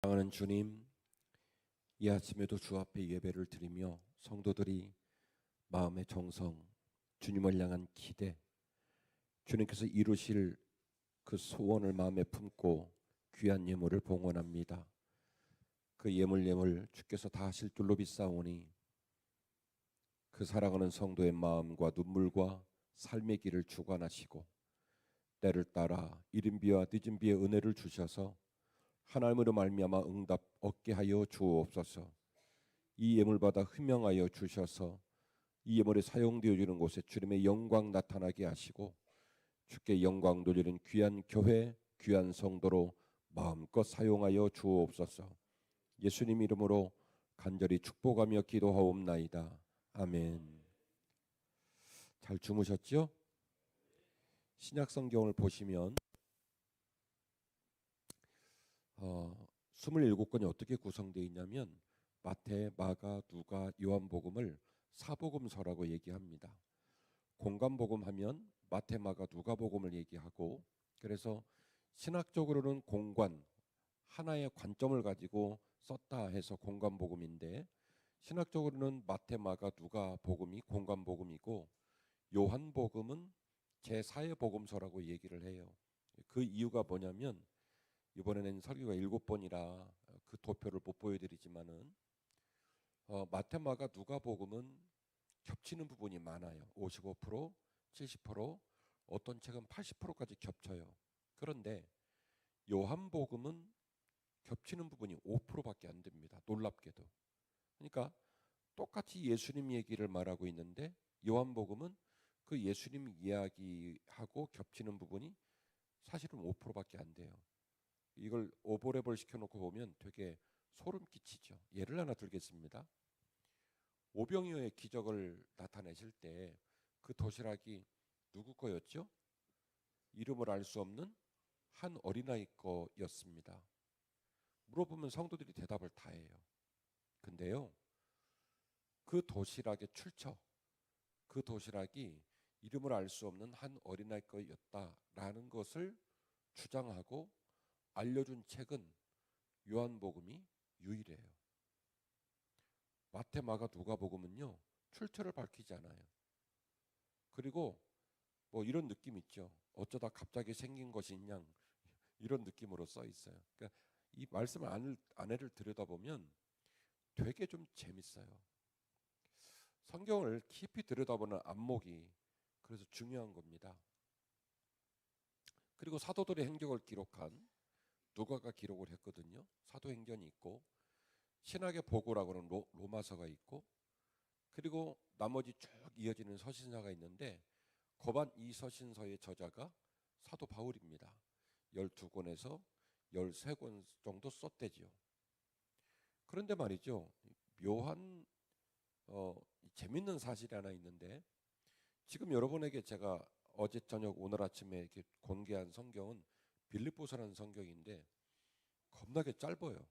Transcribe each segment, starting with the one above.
사랑하는 주님, 이 아침에도 주 앞에 예배를 드리며 성도들이 마음의 정성, 주님을 향한 기대, 주님께서 이루실 그 소원을 마음에 품고 귀한 예물을 봉헌합니다. 그 예물 주께서 다 하실 줄로 믿사오니 그 사랑하는 성도의 마음과 눈물과 삶의 길을 주관하시고 때를 따라 이른 비와 늦은 비의 은혜를 주셔서 하나님으로 말미암아 응답 얻게 하여 주옵소서. 이 예물 받아 흠명하여 주셔서 이 예물이 사용되어지는 곳에 주님의 영광 나타나게 하시고 주께 영광 돌리는 귀한 교회, 귀한 성도로 마음껏 사용하여 주옵소서. 예수님 이름으로 간절히 축복하며 기도하옵나이다. 아멘. 잘 주무셨죠? 신약 성경을 보시면 27권이 어떻게 구성되어 있냐면 마태, 마가, 누가, 요한복음을 사복음서라고 얘기합니다. 공관복음 하면 마태, 마가, 누가복음을 얘기하고, 그래서 신학적으로는 공관, 하나의 관점을 가지고 썼다 해서 공관복음인데, 신학적으로는 마태, 마가, 누가복음이 공관복음이고 요한복음은 제4의 복음서라고 얘기를 해요. 그 이유가 뭐냐면 이번에는 설교가 7번이라 그 도표를 못 보여드리지만은 마태, 마가, 누가복음은 겹치는 부분이 많아요. 55%, 70%, 어떤 책은 80%까지 겹쳐요. 그런데 요한복음은 겹치는 부분이 5%밖에 안 됩니다. 놀랍게도. 그러니까 똑같이 예수님 얘기를 말하고 있는데 요한복음은 그 예수님 이야기하고 겹치는 부분이 사실은 5%밖에 안 돼요. 이걸 오버랩을 시켜놓고 보면 되게 소름 끼치죠. 예를 하나 들겠습니다. 오병이어의 기적을 나타내실 때 그 도시락이 누구 거였죠? 이름을 알 수 없는 한 어린아이 거였습니다. 물어보면 성도들이 대답을 다 해요. 근데요, 그 도시락의 출처, 그 도시락이 이름을 알 수 없는 한 어린아이 거였다라는 것을 주장하고 알려준 책은 요한복음이 유일해요. 마태, 마가, 누가복음은요 출처를 밝히지 않아요. 그리고 뭐 이런 느낌 있죠. 어쩌다 갑자기 생긴 것인 양, 이런 느낌으로 써 있어요. 그러니까 이 말씀을 안에를 들여다보면 되게 좀 재밌어요. 성경을 깊이 들여다보는 안목이 그래서 중요한 겁니다. 그리고 사도들의 행적을 기록한 누가가 기록을 했거든요. 사도행전이 있고 신학의 보고라고 하는 로마서가 있고, 그리고 나머지 쭉 이어지는 서신서가 있는데 거반 이 서신서의 저자가 사도 바울입니다. 12권에서 13권 정도 썼대지요. 그런데 말이죠, 묘한 재밌는 사실이 하나 있는데, 지금 여러분에게 제가 어제 저녁 오늘 아침에 이렇게 공개한 성경은 빌립보서라는 성경인데 겁나게 짧아요.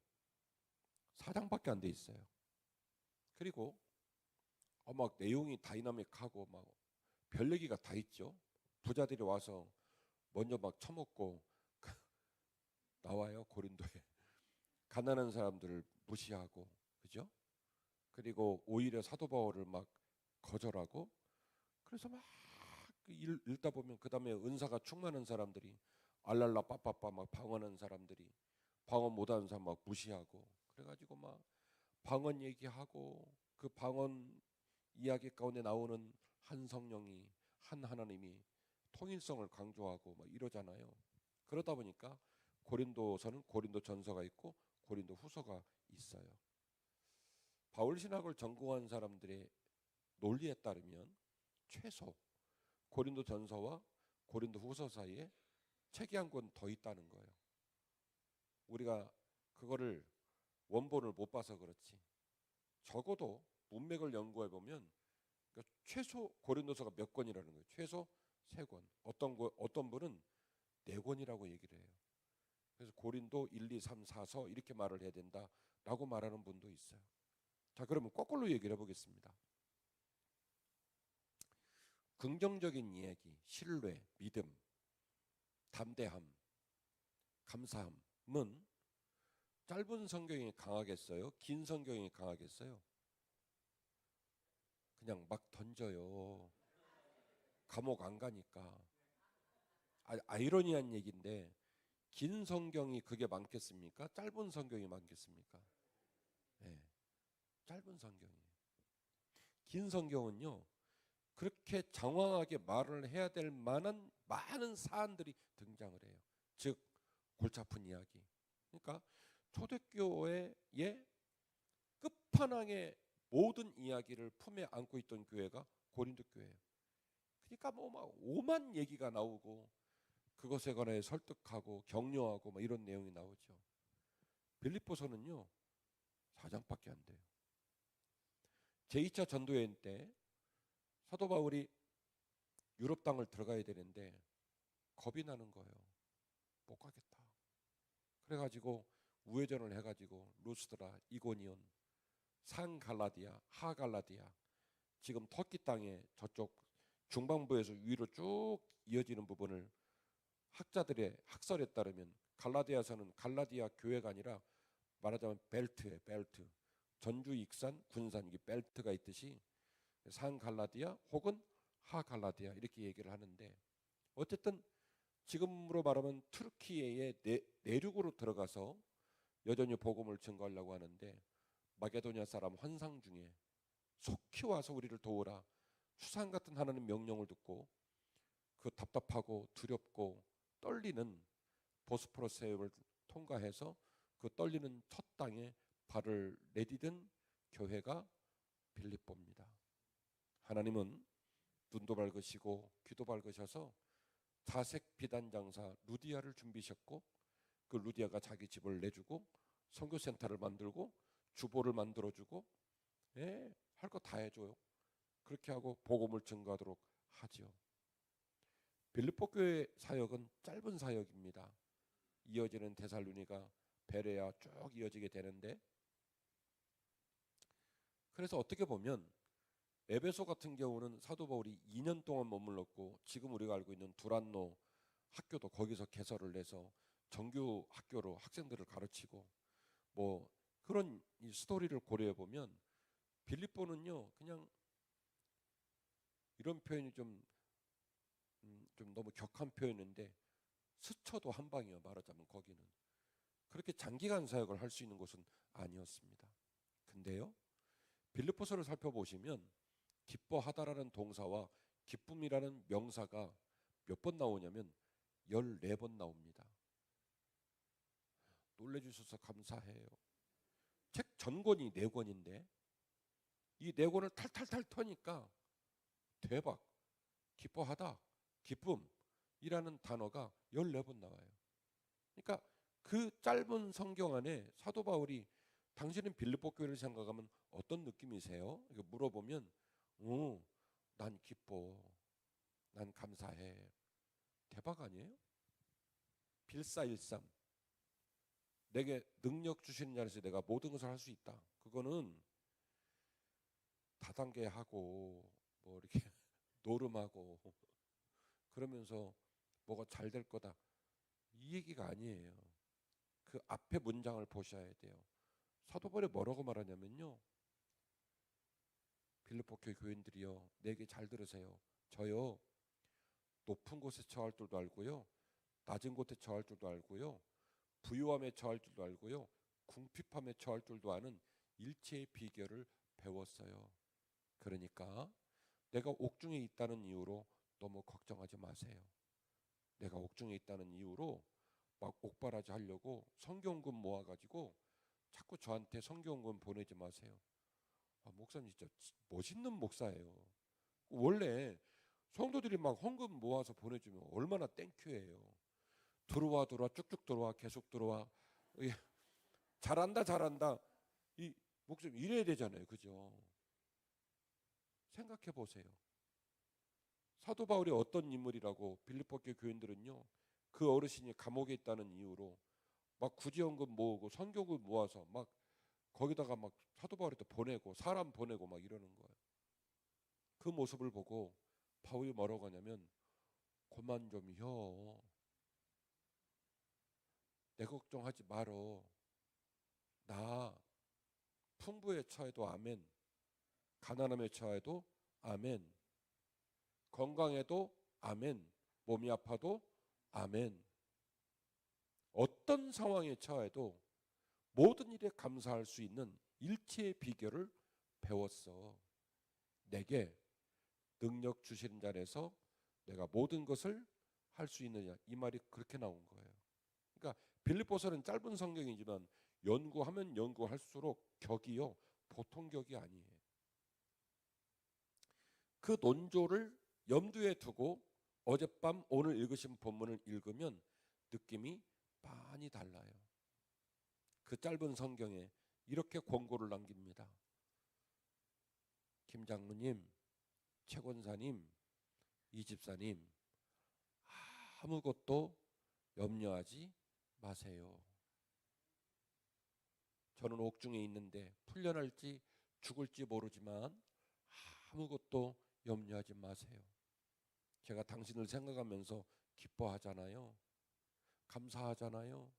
4장밖에 안 돼 있어요. 그리고 막 내용이 다이나믹하고 막 별 얘기가 다 있죠. 부자들이 와서 먼저 막 처먹고 나와요. 고린도에 가난한 사람들을 무시하고, 그죠? 그리고 오히려 사도 바울을 막 거절하고, 그래서 막 읽다 보면 그 다음에 은사가 충만한 사람들이 알랄라 빠빠빠 막 방언하는 사람들이 방언 못하는 사람 막 무시하고, 그래가지고 막 방언 얘기하고 그 방언 이야기 가운데 나오는 한 성령이, 한 하나님이 통일성을 강조하고 막 이러잖아요. 그러다 보니까 고린도서는 고린도 전서가 있고 고린도 후서가 있어요. 바울 신학을 전공한 사람들의 논리에 따르면 최소 고린도 전서와 고린도 후서 사이에 책이 한 권 더 있다는 거예요. 우리가 그거를 원본을 못 봐서 그렇지 적어도 문맥을 연구해 보면 그러니까 최소 고린도서가 몇 권이라는 거예요. 최소 3권. 어떤 분은 4권이라고 얘기를 해요. 그래서 고린도 1, 2, 3, 4서 이렇게 말을 해야 된다라고 말하는 분도 있어요. 자, 그러면 거꾸로 얘기를 해보겠습니다. 긍정적인 이야기, 신뢰, 믿음, 담대함, 감사함은 짧은 성경이 강하겠어요? 긴 성경이 강하겠어요? 그냥 막 던져요. 감옥 안 가니까. 아이러니한 얘기인데 긴 성경이 그게 많겠습니까? 짧은 성경이 많겠습니까? 네, 짧은 성경이에요. 긴 성경은요, 그렇게 장황하게 말을 해야 될 만한 많은 사안들이 등장을 해요. 즉 골치 아픈 이야기. 그러니까 초대교회의 끝판왕의 모든 이야기를 품에 안고 있던 교회가 고린도 교회예요. 그러니까 뭐 막 오만 얘기가 나오고 그것에 관해 설득하고 격려하고 막 이런 내용이 나오죠. 빌립보서는요 4장밖에 안 돼요. 제2차 전도여행 때 사도 바울이 유럽 땅을 들어가야 되는데 겁이 나는 거예요. 못 가겠다. 그래가지고 우회전을 해가지고 루스드라, 이고니온, 상갈라디아, 하갈라디아, 지금 터키 땅에 저쪽 중반부에서 위로 쭉 이어지는 부분을 학자들의 학설에 따르면 갈라디아서는 갈라디아 교회가 아니라 말하자면 벨트예요. 벨트. 전주, 익산, 군산 이게 벨트가 있듯이 상갈라디아 혹은 하갈라디아 이렇게 얘기를 하는데 어쨌든 지금으로 말하면 튀르키예의 내륙으로 들어가서 여전히 복음을 증거하려고 하는데 마게도냐 사람 환상 중에 속히 와서 우리를 도우라 추상 같은 하나님 명령을 듣고 그 답답하고 두렵고 떨리는 보스포러스 해협을 통과해서 그 떨리는 첫 땅에 발을 내디딘 교회가 빌립보입니다. 하나님은 눈도 밝으시고 귀도 밝으셔서 자색 비단 장사 루디아를 준비하셨고 그 루디아가 자기 집을 내주고 선교센터를 만들고 주보를 만들어주고 할 거 다 해줘요. 그렇게 하고 복음을 증거하도록 하지요. 빌립보 교회 사역은 짧은 사역입니다. 이어지는 데살로니가 베레아 쭉 이어지게 되는데 그래서 어떻게 보면 에베소 같은 경우는 사도 바울이 2년 동안 머물렀고 지금 우리가 알고 있는 두란노 학교도 거기서 개설을 해서 정규 학교로 학생들을 가르치고 뭐 그런 이 스토리를 고려해 보면 빌립보는요 그냥 이런 표현이 좀 너무 격한 표현인데 스쳐도 한 방이요. 말하자면 거기는 그렇게 장기간 사역을 할 수 있는 곳은 아니었습니다. 근데요 빌립보서를 살펴보시면 기뻐하다라는 동사와 기쁨이라는 명사가 몇 번 나오냐면 14번 나옵니다. 놀래주셔서 감사해요. 책 전권이 4권인데 이 4권을 탈탈탈 터니까 대박, 기뻐하다, 기쁨이라는 단어가 14번 나와요. 그러니까 그 짧은 성경 안에 사도 바울이 당신은 빌립보 교회를 생각하면 어떤 느낌이세요? 이렇게 물어보면 난 기뻐, 난 감사해. 대박 아니에요? 빌사일삼 내게 능력 주시는 자에서 내가 모든 것을 할 수 있다. 그거는 다단계하고 뭐 이렇게 노름하고 그러면서 뭐가 잘 될 거다. 이 얘기가 아니에요. 그 앞에 문장을 보셔야 돼요. 사도 바울이 뭐라고 말하냐면요. 빌립보 교회 교인들이요. 내게 잘 들으세요. 저요. 높은 곳에 처할 줄도 알고요. 낮은 곳에 처할 줄도 알고요. 부유함에 처할 줄도 알고요. 궁핍함에 처할 줄도 아는 일체의 비결을 배웠어요. 그러니까 내가 옥중에 있다는 이유로 너무 걱정하지 마세요. 내가 옥중에 있다는 이유로 막 옥바라지 하려고 성경금 모아가지고 자꾸 저한테 성경금 보내지 마세요. 목사님 진짜 멋있는 목사예요. 원래 성도들이 막 헌금 모아서 보내주면 얼마나 땡큐예요. 들어와 쭉쭉 들어와 계속 들어와. 예, 잘한다 잘한다. 이 목사님 이래야 되잖아요. 그죠? 생각해 보세요. 사도 바울이 어떤 인물이라고 빌립보 교회 교인들은요. 그 어르신이 감옥에 있다는 이유로 막 구제헌금 모으고 선교금 모아서 막 거기다가 막 사도 바울한테 보내고 사람 보내고 막 이러는 거예요. 그 모습을 보고 바울이 뭐라고 하냐면 그만 좀 혀. 내 걱정하지 말어. 풍부에 처해도 아멘. 가난함에 처해도 아멘. 건강해도 아멘. 몸이 아파도 아멘. 어떤 상황에 처해도 모든 일에 감사할 수 있는 일치의 비결을 배웠어. 내게 능력 주시는 자에서 내가 모든 것을 할 수 있느냐, 이 말이 그렇게 나온 거예요. 그러니까 빌립보서는 짧은 성경이지만 연구하면 연구할수록 격이요 보통 격이 아니에요. 그 논조를 염두에 두고 어젯밤 오늘 읽으신 본문을 읽으면 느낌이 많이 달라요. 그 짧은 성경에 이렇게 권고를 남깁니다. 김 장로님, 최 권사님, 이 집사님, 아무것도 염려하지 마세요. 저는 옥중에 있는데 풀려날지 죽을지 모르지만 아무것도 염려하지 마세요. 제가 당신을 생각하면서 기뻐하잖아요. 감사하잖아요.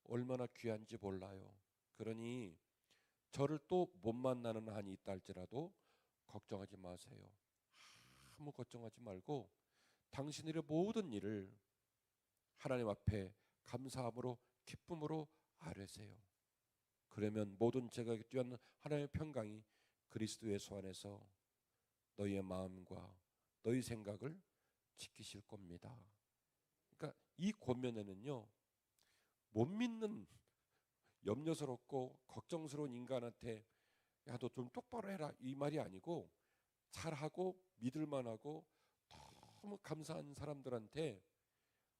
얼마나 귀한지 몰라요. 그러니 저를 또 못 만나는 한이 있다 할지라도 걱정하지 마세요. 아무 걱정하지 말고 당신의 모든 일을 하나님 앞에 감사함으로 기쁨으로 아뢰세요. 그러면 모든 제가 뛰어난 하나님의 평강이 그리스도 예수 안에서 너희의 마음과 너희 생각을 지키실 겁니다. 그러니까 이 권면에는요, 못 믿는 염려스럽고 걱정스러운 인간한테 야, 너 좀 똑바로 해라, 이 말이 아니고 잘하고 믿을만하고 너무 감사한 사람들한테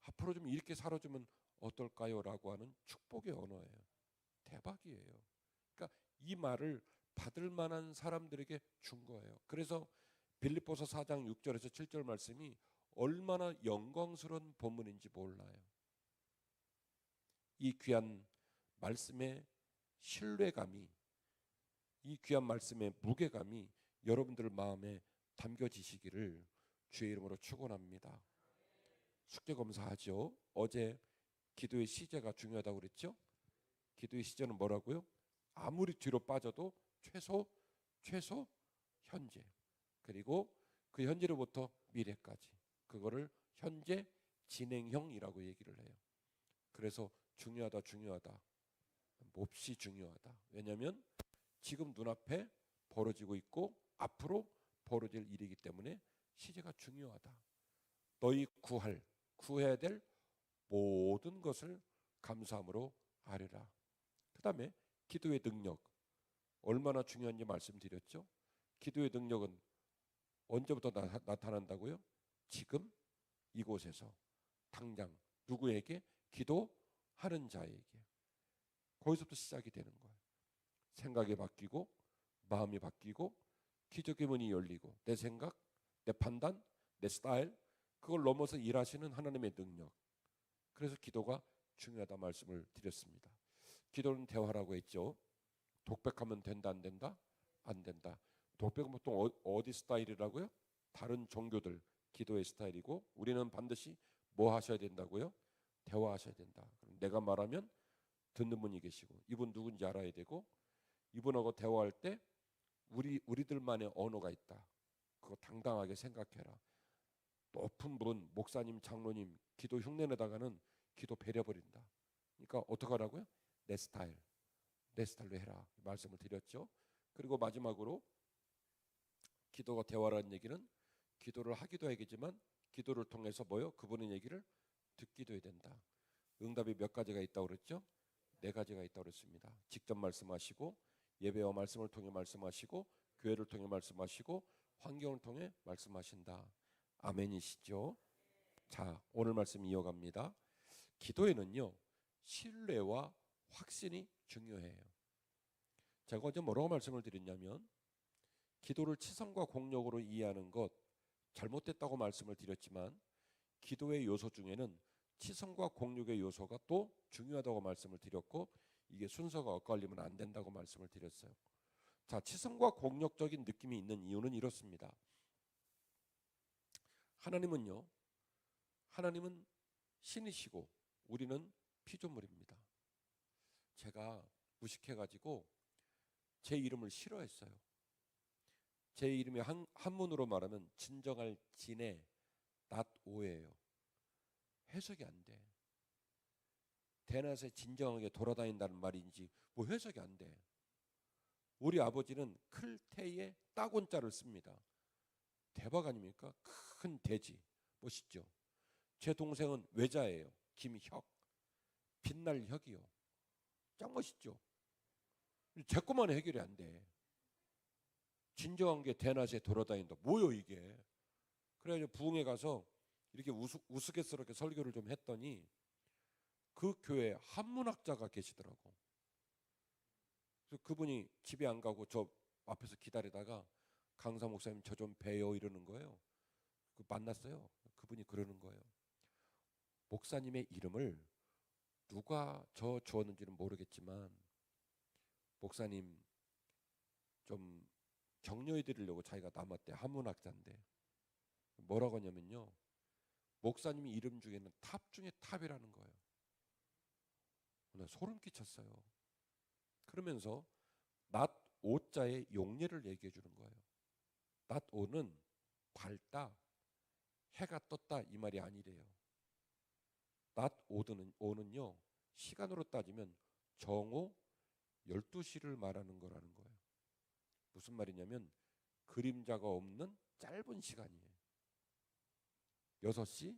앞으로 좀 이렇게 살아주면 어떨까요? 라고 하는 축복의 언어예요. 대박이에요. 그러니까 이 말을 받을 만한 사람들에게 준 거예요. 그래서 빌립보서 4장 6절에서 7절 말씀이 얼마나 영광스러운 본문인지 몰라요. 이 귀한 말씀의 신뢰감이, 이 귀한 말씀의 무게감이 여러분들 마음에 담겨지시기를 주의 이름으로 축원합니다. 숙제 검사하죠. 어제 기도의 시제가 중요하다고 그랬죠. 기도의 시제는 뭐라고요? 아무리 뒤로 빠져도 최소 현재, 그리고 그 현재로부터 미래까지, 그거를 현재 진행형이라고 얘기를 해요. 그래서 중요하다 몹시 중요하다. 왜냐하면 지금 눈앞에 벌어지고 있고 앞으로 벌어질 일이기 때문에 시제가 중요하다. 너희 구해야 될 모든 것을 감사함으로 아뢰라. 그 다음에 기도의 능력, 얼마나 중요한지 말씀드렸죠. 기도의 능력은 언제부터 나타난다고요? 지금 이곳에서 당장 누구에게? 기도하는 자에게. 거기서부터 시작이 되는 거예요. 생각이 바뀌고 마음이 바뀌고 기적의 문이 열리고 내 생각, 내 판단, 내 스타일, 그걸 넘어서 일하시는 하나님의 능력. 그래서 기도가 중요하다 말씀을 드렸습니다. 기도는 대화라고 했죠. 독백하면 된다 안 된다? 안 된다. 독백은 보통 어디 스타일이라고요? 다른 종교들 기도의 스타일이고, 우리는 반드시 뭐 하셔야 된다고요? 대화하셔야 된다. 그럼 내가 말하면 듣는 분이 계시고 이분 누군지 알아야 되고, 이분하고 대화할 때 우리들만의 언어가 있다. 그거 당당하게 생각해라. 높은 분, 목사님, 장로님 기도 흉내내다가는 기도 배려버린다. 그러니까 어떻게 하라고요? 내 스타일로 해라 말씀을 드렸죠. 그리고 마지막으로 기도가 대화라는 얘기는 기도를 하기도 하겠지만 기도를 통해서 뭐요? 그분의 얘기를 듣기도 해야 된다. 응답이 몇 가지가 있다고 그랬죠? 4가지가 있다고 그랬습니다. 직접 말씀하시고, 예배와 말씀을 통해 말씀하시고, 교회를 통해 말씀하시고, 환경을 통해 말씀하신다. 아멘이시죠? 자, 오늘 말씀 이어갑니다. 기도에는요, 신뢰와 확신이 중요해요. 제가 어제 뭐라고 말씀을 드렸냐면, 기도를 치성과 공력으로 이해하는 것 잘못됐다고 말씀을 드렸지만, 기도의 요소 중에는 치성과 공력의 요소가 또 중요하다고 말씀을 드렸고, 이게 순서가 엇갈리면 안 된다고 말씀을 드렸어요. 자, 치성과 공력적인 느낌이 있는 이유는 이렇습니다. 하나님은 신이시고 우리는 피조물입니다. 제가 무식해가지고 제 이름을 싫어했어요. 제 이름이 한문으로 말하면 진정할 진의 낫오예요. 해석이 안 돼. 대낮에 진정하게 돌아다닌다는 말인지 뭐 해석이 안 돼. 우리 아버지는 클테의 따곤자를 씁니다. 대박 아닙니까? 큰 돼지. 멋있죠? 제 동생은 외자예요. 김혁. 빛날 혁이요. 짱 멋있죠? 제 것만 해결이 안 돼. 진정한 게 대낮에 돌아다닌다. 뭐요 이게? 그래가지고 부흥회 가서 이렇게 우스갯스럽게 설교를 좀 했더니 그 교회에 한문학자가 계시더라고. 그래서 그분이 집에 안 가고 저 앞에서 기다리다가 강사 목사님 저 좀 봬요 이러는 거예요. 그 만났어요. 그분이 그러는 거예요. 목사님의 이름을 누가 저 주었는지는 모르겠지만 목사님 좀 격려해 드리려고 자기가 남았대. 한문학자인데 뭐라고 하냐면요, 목사님이 이름 중에는 탑 중에 탑이라는 거예요. 나 소름 끼쳤어요. 그러면서 낮 오자의 용례를 얘기해 주는 거예요. 낮 오는 밝다, 해가 떴다 이 말이 아니래요. 낮 오는요 시간으로 따지면 정오 12시를 말하는 거라는 거예요. 무슨 말이냐면 그림자가 없는 짧은 시간이에요. 6시,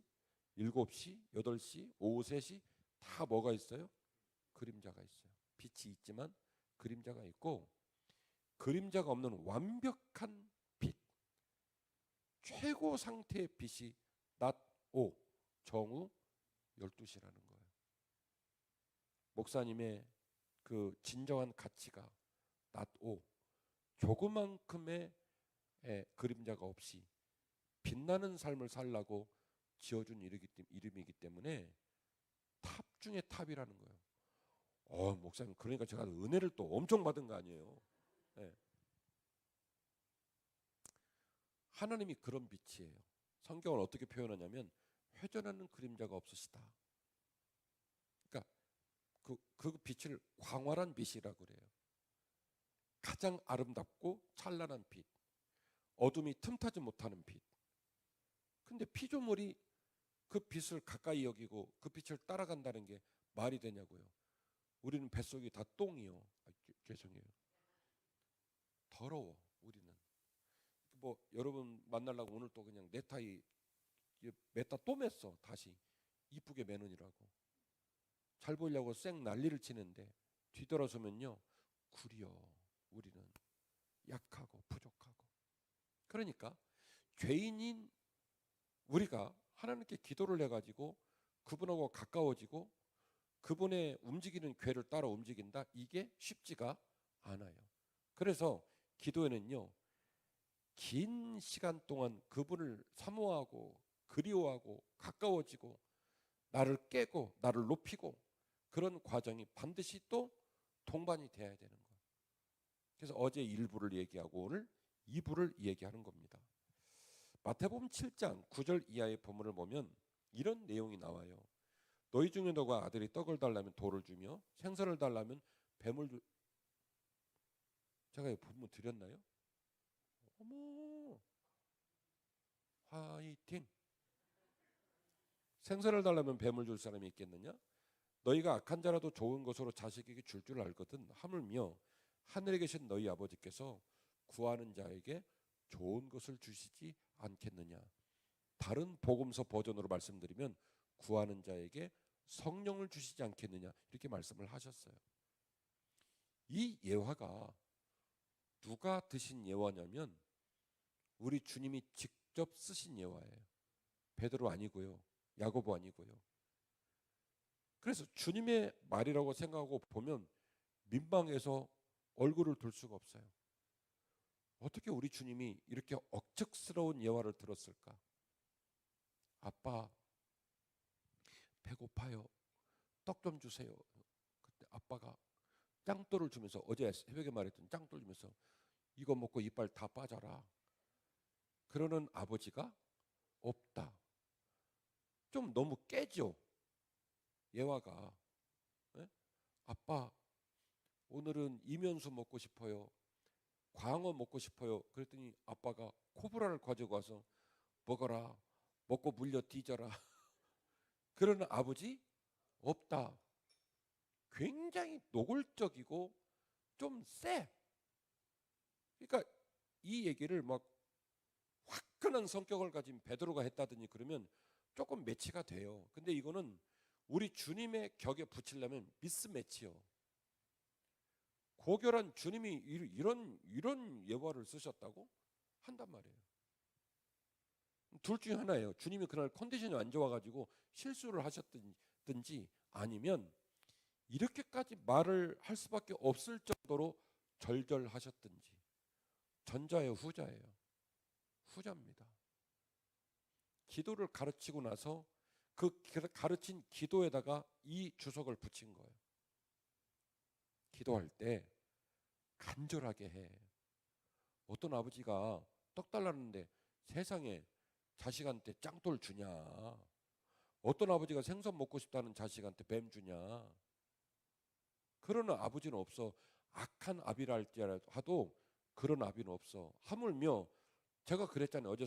7시, 8시, 오후 3시 다 뭐가 있어요? 그림자가 있어요. 빛이 있지만 그림자가 있고, 그림자가 없는 완벽한 빛, 최고 상태의 빛이 낮 오, 정오 12시라는 거예요. 목사님의 그 진정한 가치가 낮 오, 조그만큼의 그림자가 없이 빛나는 삶을 살라고 지어준 이름이기 때문에 탑 중에 탑이라는 거예요. 목사님, 그러니까 제가 은혜를 또 엄청 받은 거 아니에요. 네. 하나님이 그런 빛이에요. 성경을 어떻게 표현하냐면 회전하는 그림자가 없으시다. 그러니까 그 빛을 광활한 빛이라고 그래요. 가장 아름답고 찬란한 빛, 어둠이 틈타지 못하는 빛. 근데 피조물이 그 빛을 가까이 여기고 그 빛을 따라간다는 게 말이 되냐고요. 우리는 뱃속이 다 똥이요. 죄송해요. 더러워. 우리는 뭐 여러분 만나려고 오늘 또 그냥 넥타이 맸다 또 맸어. 다시 이쁘게 매느니라고. 잘 보이려고 쌩 난리를 치는데 뒤돌아서면요 구려. 우리는 약하고 부족하고. 그러니까 죄인인 우리가 하나님께 기도를 해가지고 그분하고 가까워지고 그분의 움직이는 궤를 따라 움직인다. 이게 쉽지가 않아요. 그래서 기도에는요 긴 시간 동안 그분을 사모하고 그리워하고 가까워지고 나를 깨고 나를 높이고 그런 과정이 반드시 또 동반이 돼야 되는 거예요. 그래서 어제 1부를 얘기하고 오늘 2부를 얘기하는 겁니다. 마태복음 7장 9절 이하의 본문을 보면 이런 내용이 나와요. 너희 중에 너가 아들이 떡을 달라면 돌을 주며 생선을 달라면 뱀을 주. 제가 이 본문 드렸나요? 어머, 화이팅. 생선을 달라면 뱀을 줄 사람이 있겠느냐? 너희가 악한 자라도 좋은 것으로 자식에게 줄 줄 알거든. 하물며 하늘에 계신 너희 아버지께서 구하는 자에게 좋은 것을 주시지 않겠느냐. 다른 복음서 버전으로 말씀드리면 구하는 자에게 성령을 주시지 않겠느냐 이렇게 말씀을 하셨어요. 이 예화가 누가 드신 예화냐면 우리 주님이 직접 쓰신 예화예요. 베드로 아니고요, 야고보 아니고요. 그래서 주님의 말이라고 생각하고 보면 민망해서 얼굴을 들 수가 없어요. 어떻게 우리 주님이 이렇게 억측스러운 예화를 들었을까? 아빠 배고파요. 떡 좀 주세요. 그때 아빠가 짱돌을 주면서 어제 새벽에 말했던 짱돌 주면서 이거 먹고 이빨 다 빠져라. 그러는 아버지가 없다. 좀 너무 깨죠. 예화가. 네? 아빠 오늘은 이면수 먹고 싶어요. 광어 먹고 싶어요. 그랬더니 아빠가 코브라를 가지고 와서 먹어라. 먹고 물려 뒤져라. 그러는 아버지 없다. 굉장히 노골적이고 좀 세. 그러니까 이 얘기를 막 화끈한 성격을 가진 베드로가 했다더니 그러면 조금 매치가 돼요. 근데 이거는 우리 주님의 격에 붙이려면 미스매치요. 고결한 주님이 이런 예화를 쓰셨다고 한단 말이에요. 둘 중에 하나예요. 주님이 그날 컨디션이 안 좋아가지고 실수를 하셨든지 아니면 이렇게까지 말을 할 수밖에 없을 정도로 절절하셨든지. 전자예요, 후자예요? 후자입니다. 기도를 가르치고 나서 그 가르친 기도에다가 이 주석을 붙인 거예요. 기도할 때 간절하게 해. 어떤 아버지가 떡 달라는데 세상에 자식한테 짱돌 주냐? 어떤 아버지가 생선 먹고 싶다는 자식한테 뱀 주냐? 그러는 아버지는 없어. 악한 아비라 할지라도 그런 아비는 없어. 하물며 제가 그랬잖아요. 어제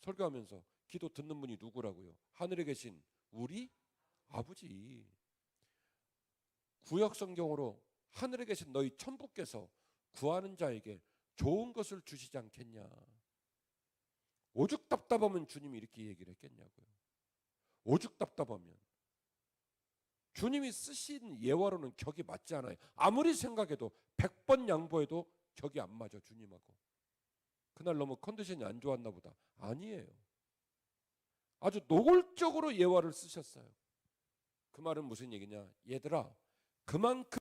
설교하면서 기도 듣는 분이 누구라고요? 하늘에 계신 우리 아버지. 구약 성경으로 하늘에 계신 너희 천부께서 구하는 자에게 좋은 것을 주시지 않겠냐. 오죽 답답하면 주님이 이렇게 얘기를 했겠냐고요. 오죽 답답하면. 주님이 쓰신 예화로는 격이 맞지 않아요. 아무리 생각해도 100번 양보해도 격이 안 맞아 주님하고. 그날 너무 컨디션이 안 좋았나 보다. 아니에요. 아주 노골적으로 예화를 쓰셨어요. 그 말은 무슨 얘기냐? 얘들아, 그만큼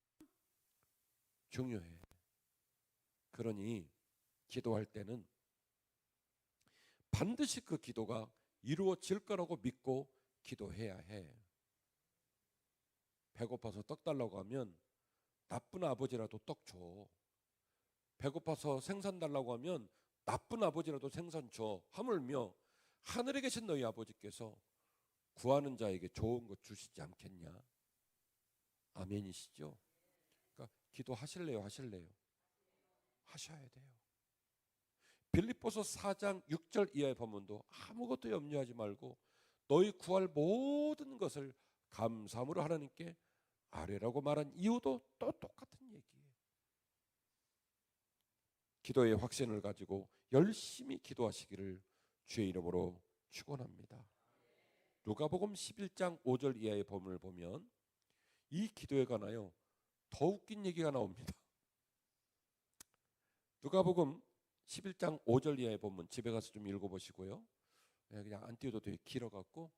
중요해. 그러니 기도할 때는 반드시 그 기도가 이루어질 거라고 믿고 기도해야 해. 배고파서 떡 달라고 하면 나쁜 아버지라도 떡 줘. 배고파서 생선 달라고 하면 나쁜 아버지라도 생선 줘. 하물며 하늘에 계신 너희 아버지께서 구하는 자에게 좋은 것 주시지 않겠냐. 아멘이시죠? 그러니까 기도하실래요? 하실래요? 하셔야 돼요. 빌립보서 4장 6절 이하의 본문도 아무것도 염려하지 말고 너희 구할 모든 것을 감사함으로 하나님께 아뢰라고 말한 이유도 또 똑같은 얘기예요. 기도의 확신을 가지고 열심히 기도하시기를 주의 이름으로 축원합니다. 누가복음 11장 5절 이하의 본문을 보면 이 기도에 관하여 더 웃긴 얘기가 나옵니다. 누가복음 11장 5절 이하의 본문 집에 가서 좀 읽어보시고요. 그냥 안 띄워도 되게 길어갖고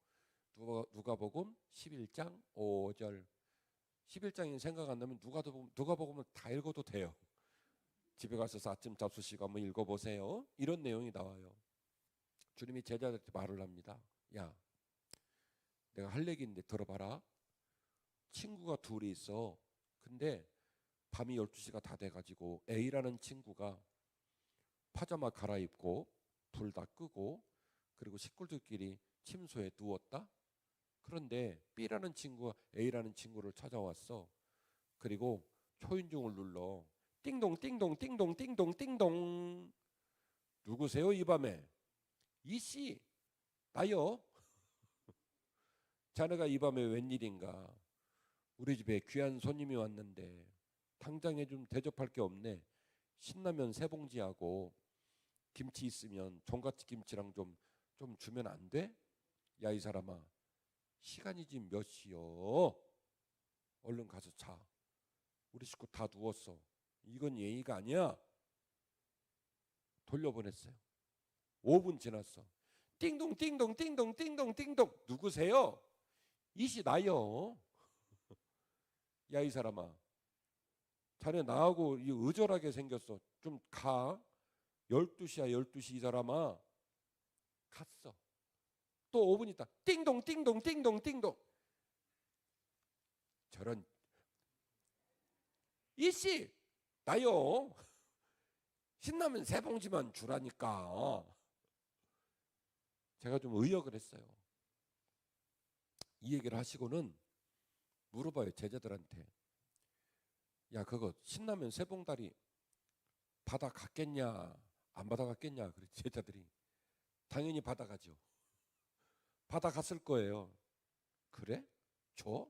누가복음 11장 5절 11장이 생각 안 나면 누가복음은 다 읽어도 돼요. 집에 가서 아침 잡수시고 한번 읽어보세요. 이런 내용이 나와요. 주님이 제자들한테 말을 합니다. 야, 내가 할 얘기인데 들어봐라. 친구가 둘이 있어. 근데 밤이 12시가 다 돼가지고 A라는 친구가 파자마 갈아입고 불 다 끄고 그리고 식구들끼리 침소에 누웠다. 그런데 B라는 친구가 A라는 친구를 찾아왔어. 그리고 초인종을 눌러. 띵동 띵동 띵동 띵동 띵동. 누구세요 이 밤에? 이씨 나요. 자네가 이 밤에 웬일인가? 우리 집에 귀한 손님이 왔는데 당장에 좀 대접할 게 없네. 신라면 3봉지하고 김치 있으면 종갓집 김치랑 좀 주면 안 돼? 야 이 사람아, 시간이 지금 몇 시요? 얼른 가서 자. 우리 식구 다 누웠어. 이건 예의가 아니야. 돌려보냈어요. 5분 지났어. 띵동 띵동 띵동 띵동 띵동. 누구세요? 이씨 나요. 야 이 사람아, 자네 나하고 의절하게 생겼어. 좀 가. 12시야 12시 이 사람아. 갔어. 또 5분 있다. 띵동 띵동 띵동 띵동. 저런 이씨 나요. 신라면 3봉지만 주라니까. 제가 좀 의역을 했어요. 이 얘기를 하시고는 물어봐요 제자들한테. 야, 그거 신라면 세 봉다리 받아갔겠냐 안 받아갔겠냐. 그래 제자들이 당연히 받아가죠. 받아갔을 거예요. 그래? 줘?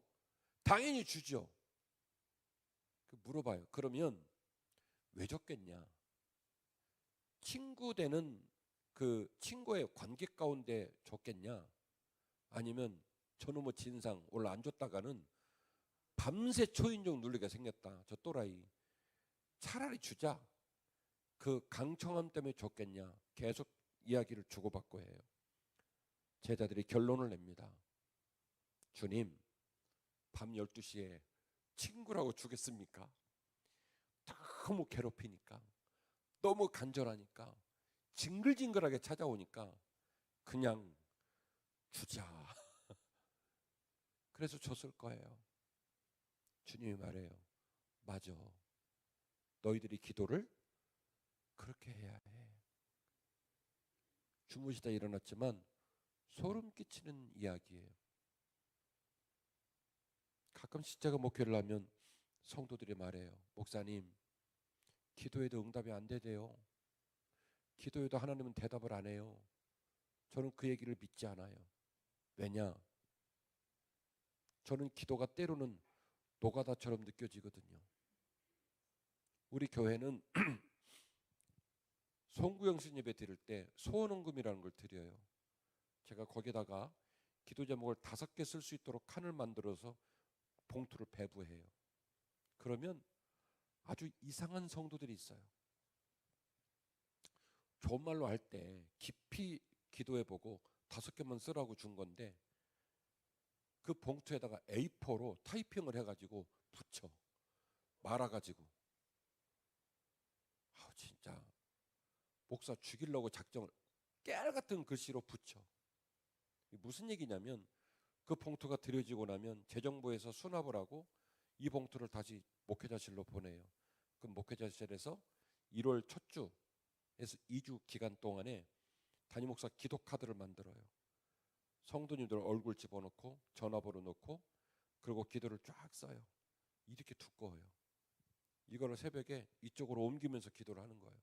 당연히 주죠. 물어봐요. 그러면 왜 줬겠냐? 친구 되는 그 친구의 관계 가운데 줬겠냐? 아니면 저놈의 진상 원래 안 줬다가는 밤새 초인종 누르게 생겼다. 저 또라이. 차라리 주자. 그 강청함 때문에 줬겠냐? 계속 이야기를 주고받고 해요. 제자들이 결론을 냅니다. 주님, 밤 12시에 친구라고 주겠습니까? 너무 괴롭히니까, 너무 간절하니까, 징글징글하게 찾아오니까 그냥 주자. 그래서 줬을 거예요. 주님이 말해요. 맞아. 너희들이 기도를 그렇게 해야 해. 주무시다 일어났지만 소름 끼치는 이야기예요. 가끔씩 제가 목회를 하면 성도들이 말해요. 목사님, 기도해도 응답이 안 되대요. 기도해도 하나님은 대답을 안 해요. 저는 그 얘기를 믿지 않아요. 왜냐? 저는 기도가 때로는 노가다처럼 느껴지거든요. 우리 교회는 송구영 스님 예배 드릴 때 소원헌금이라는 걸 드려요. 제가 거기다가 기도 제목을 5개 쓸 수 있도록 칸을 만들어서 봉투를 배부해요. 그러면 아주 이상한 성도들이 있어요. 좋은 말로 할 때 깊이 기도해보고 5개만 쓰라고 준 건데 그 봉투에다가 A4로 타이핑을 해가지고 붙여 말아가지고 진짜 목사 죽이려고 작정을 깨알같은 글씨로 붙여. 무슨 얘기냐면 그 봉투가 드려지고 나면 재정부에서 수납을 하고 이 봉투를 다시 목회자실로 보내요. 그 목회자실에서 1월 첫 주에서 2주 기간 동안에 담임 목사 기도 카드를 만들어요. 성도님들 얼굴 집어넣고 전화번호 넣고 그리고 기도를 쫙 써요. 이렇게 두꺼워요. 이거를 새벽에 이쪽으로 옮기면서 기도를 하는 거예요.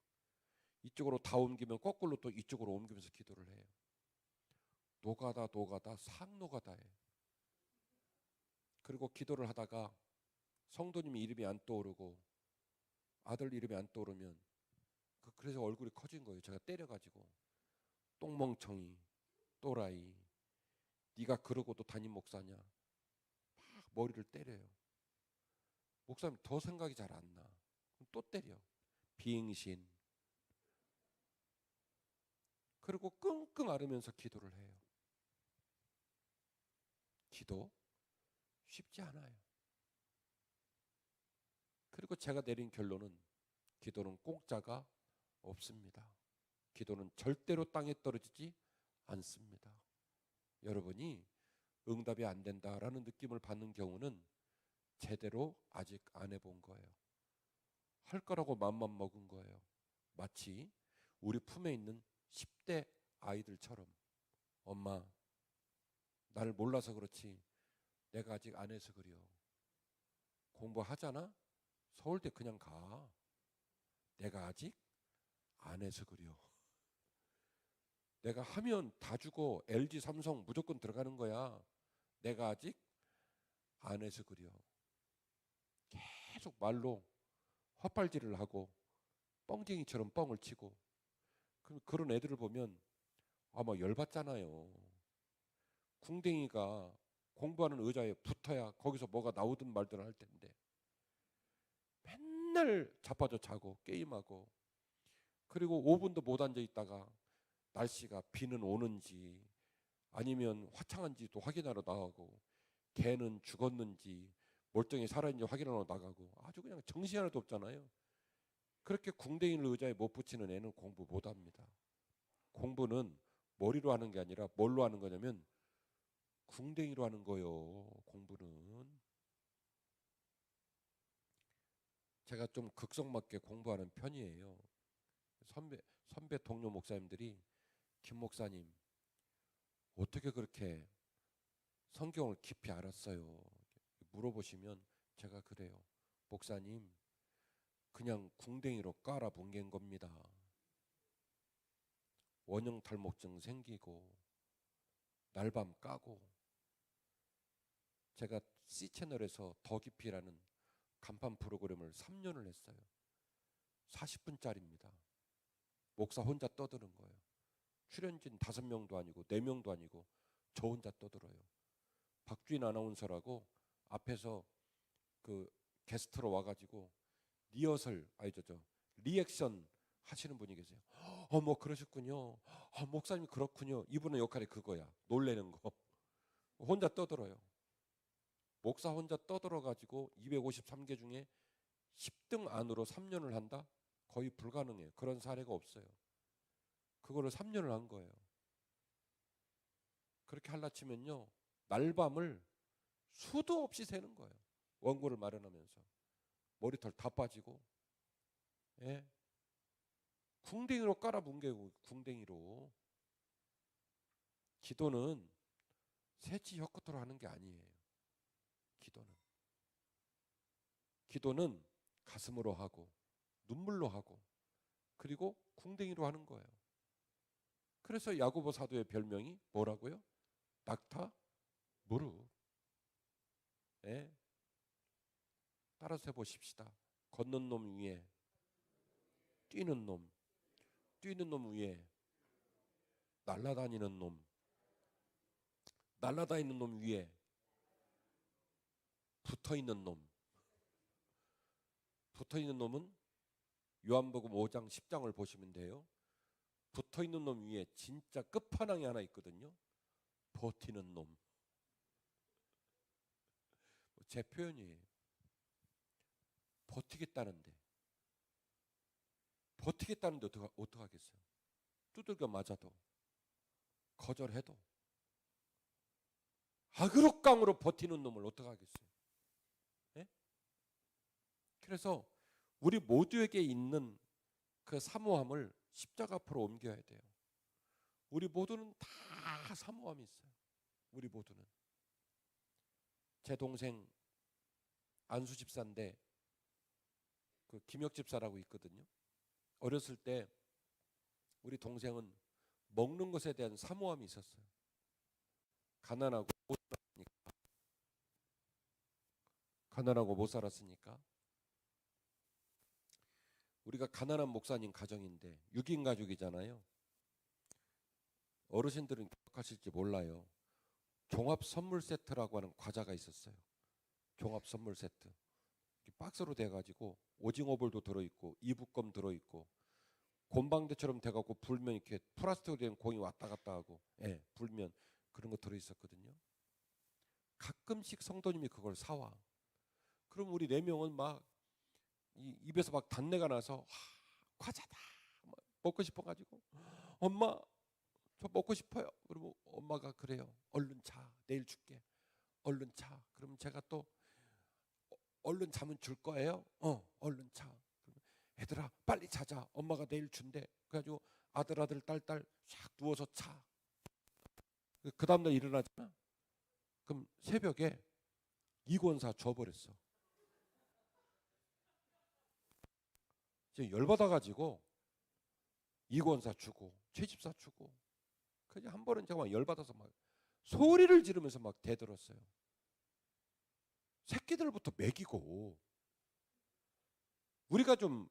이쪽으로 다 옮기면 거꾸로 또 이쪽으로 옮기면서 기도를 해요. 노가다 상노가다예요. 그리고 기도를 하다가 성도님 이름이 안 떠오르고 아들 이름이 안 떠오르면 그래서 얼굴이 커진 거예요. 제가 때려가지고 똥멍청이 또라이 네가 그러고도 담임 목사냐 막 머리를 때려요. 목사님 더 생각이 잘 안 나. 그럼 또 때려. 비응신. 그리고 끙끙 앓으면서 기도를 해요. 기도 쉽지 않아요. 그리고 제가 내린 결론은 기도는 공짜가 없습니다. 기도는 절대로 땅에 떨어지지 않습니다. 여러분이 응답이 안 된다라는 느낌을 받는 경우는 제대로 아직 안 해본 거예요. 할 거라고 맘만 먹은 거예요. 마치 우리 품에 있는 10대 아이들처럼 엄마 나를 몰라서 그렇지 내가 아직 안 해서 그래요. 공부하잖아? 서울대 그냥 가. 내가 아직 안 해서 그래요. 내가 하면 다 주고 LG 삼성 무조건 들어가는 거야. 내가 아직 안 해서 그래요. 계속 말로 헛발질을 하고 뻥쟁이처럼 뻥을 치고 그런 애들을 보면 아마 열받잖아요. 궁뎅이가 공부하는 의자에 붙어야 거기서 뭐가 나오든 말든 할 텐데 맨날 자빠져 자고 게임하고 그리고 5분도 못 앉아 있다가 날씨가 비는 오는지 아니면 화창한지도 확인하러 나가고 개는 죽었는지 멀쩡히 살아있는지 확인하러 나가고 아주 그냥 정신 하나도 없잖아요. 그렇게 궁뎅이를 의자에 못 붙이는 애는 공부 못합니다. 공부는 머리로 하는 게 아니라 뭘로 하는 거냐면 궁뎅이로 하는 거요. 공부는. 제가 좀 극성맞게 공부하는 편이에요. 선배 동료 목사님들이 김 목사님 어떻게 그렇게 성경을 깊이 알았어요? 물어보시면 제가 그래요. 목사님, 그냥 궁뎅이로 깔아 뭉갠 겁니다. 원형 탈목증 생기고 날밤 까고. 제가 C채널에서 더 깊이라는 간판 프로그램을 3년을 했어요. 40분짜리입니다. 목사 혼자 떠드는 거예요. 출연진 5명도 아니고 4명도 아니고 저 혼자 떠들어요. 박주인 아나운서라고 앞에서 그 게스트로 와가지고 리액션 하시는 분이 계세요. 뭐 그러셨군요. 목사님 그렇군요. 이분의 역할이 그거야. 놀래는 거. 혼자 떠들어요. 목사 혼자 떠들어가지고 253개 중에 10등 안으로 3년을 한다? 거의 불가능해요. 그런 사례가 없어요. 그거를 3년을 한 거예요. 그렇게 할라 치면요, 날밤을 수도 없이 새는 거예요. 원고를 마련하면서 머리털 다 빠지고, 예? 궁뎅이로 깔아 뭉개고. 궁뎅이로. 기도는 새치 혀끝으로 하는 게 아니에요. 기도는 가슴으로 하고 눈물로 하고 그리고 궁뎅이로 하는 거예요. 그래서 야고보 사도의 별명이 뭐라고요? 낙타 무릎. 예? 따라서 해보십시다. 걷는 놈 위에 뛰는 놈, 뛰는 놈 위에 날아다니는 놈, 날아다니는 놈 위에 붙어있는 놈. 붙어있는 놈은 요한복음 5장 10장을 보시면 돼요. 붙어있는 놈 위에 진짜 끝판왕이 하나 있거든요. 버티는 놈. 제 표현이에요. 버티겠다는데 어떡하겠어요? 두들겨 맞아도 거절해도 악으로깡으로 버티는 놈을 어떡하겠어요? 예? 그래서 우리 모두에게 있는 그 사모함을 십자가 앞으로 옮겨야 돼요. 우리 모두는 다 사모함이 있어요. 우리 모두는. 제 동생 안수 집사인데 그 김혁 집사라고 있거든요. 어렸을 때 우리 동생은 먹는 것에 대한 사모함이 있었어요. 가난하고 못 살았으니까. 우리가 가난한 목사님 가정인데 6인 가족이잖아요. 어르신들은 기억하실지 몰라요. 종합 선물 세트라고 하는 과자가 있었어요. 종합 선물 세트. 박스로 돼가지고 오징어볼도 들어있고 이북검 들어있고 곰방대처럼 돼갖고 불면 이렇게 플라스틱으로 된 공이 왔다 갔다 하고, 예, 불면 그런 거 들어있었거든요. 가끔씩 성도님이 그걸 사와. 그럼 우리 4명은 막 입에서 막 단내가 나서 과자다 먹고 싶어가지고 엄마 저 먹고 싶어요. 그러면 엄마가 그래요. 얼른 자, 내일 줄게. 얼른 자. 그러면 제가 또 얼른 자면 줄 거예요. 얼른 자. 얘들아 빨리 자자. 엄마가 내일 준대. 그래가지고 아들 딸 샥 누워서 자. 그 다음날 일어나잖아. 그럼 새벽에 이권사 줘버렸어. 이제 열받아가지고 이권사 주고 최집사 주고. 그냥 한 번은 제가 막 열받아서 막 소리를 지르면서 막 대들었어요. 새끼들부터 먹이고 우리가 좀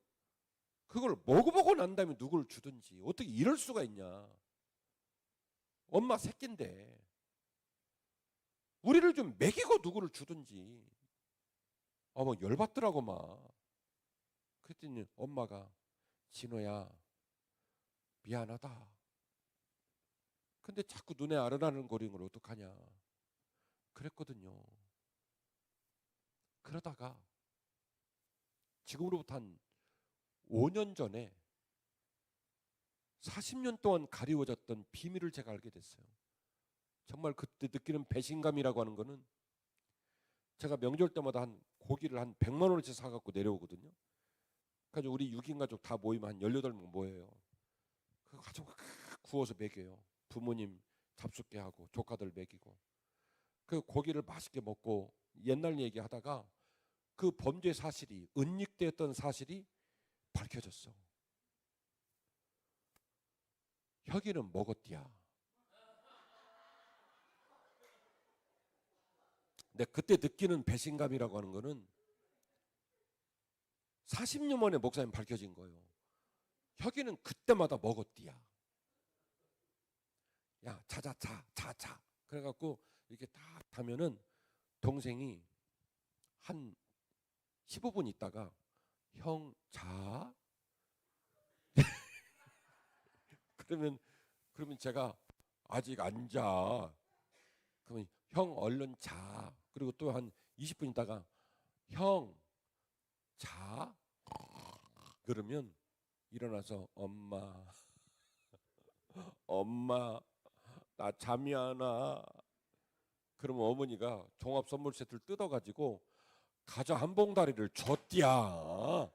그걸 먹어보고 난 다음에 누구를 주든지 어떻게 이럴 수가 있냐. 엄마 새끼인데 우리를 좀 먹이고 누구를 주든지. 막 열받더라고 막. 그랬더니 엄마가 진호야 미안하다. 근데 자꾸 눈에 아른아른 거리는 걸 어떡하냐 그랬거든요. 그러다가 지금으로부터 한 5년 전에 40년 동안 가리워졌던 비밀을 제가 알게 됐어요. 정말 그때 느끼는 배신감이라고 하는 거는 제가 명절 때마다 한 고기를 한 100만 원어치 사갖고 내려오거든요. 그래서 우리 6인 가족 다 모이면 한 18명 모여요. 그거 가지고 구워서 먹여요. 부모님 잡숫게 하고 조카들 먹이고. 그 고기를 맛있게 먹고 옛날 얘기하다가 그 범죄 사실이, 은닉되었던 사실이 밝혀졌어. 혁이는 먹었디야. 근데 그때 느끼는 배신감이라고 하는 거는 40년 만에 목사님 밝혀진 거예요. 혁이는 그때마다 먹었디야. 야, 자. 그래갖고 이렇게 딱 하면은 동생이 한 15분 있다가 형 자. 그러면 제가 아직 안 자. 그러면 형 얼른 자. 그리고 또 한 20분 있다가 형 자. 그러면 일어나서 엄마 나 잠이 안 와. 그러면 어머니가 종합 선물 세트를 뜯어가지고 과자 한 봉다리를 줬디야.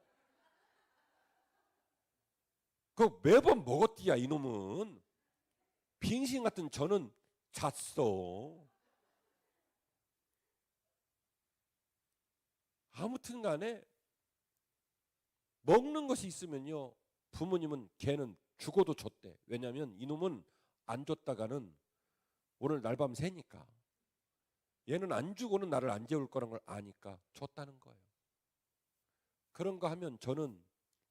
그 매번 먹었디야 이놈은. 빙신 같은 저는 잤어. 아무튼 간에 먹는 것이 있으면요, 부모님은 걔는 죽어도 줬대. 왜냐하면 이놈은 안 줬다가는 오늘 날밤 새니까. 얘는 안 주고는 나를 안 재울 거란 걸 아니까 줬다는 거예요. 그런 거 하면 저는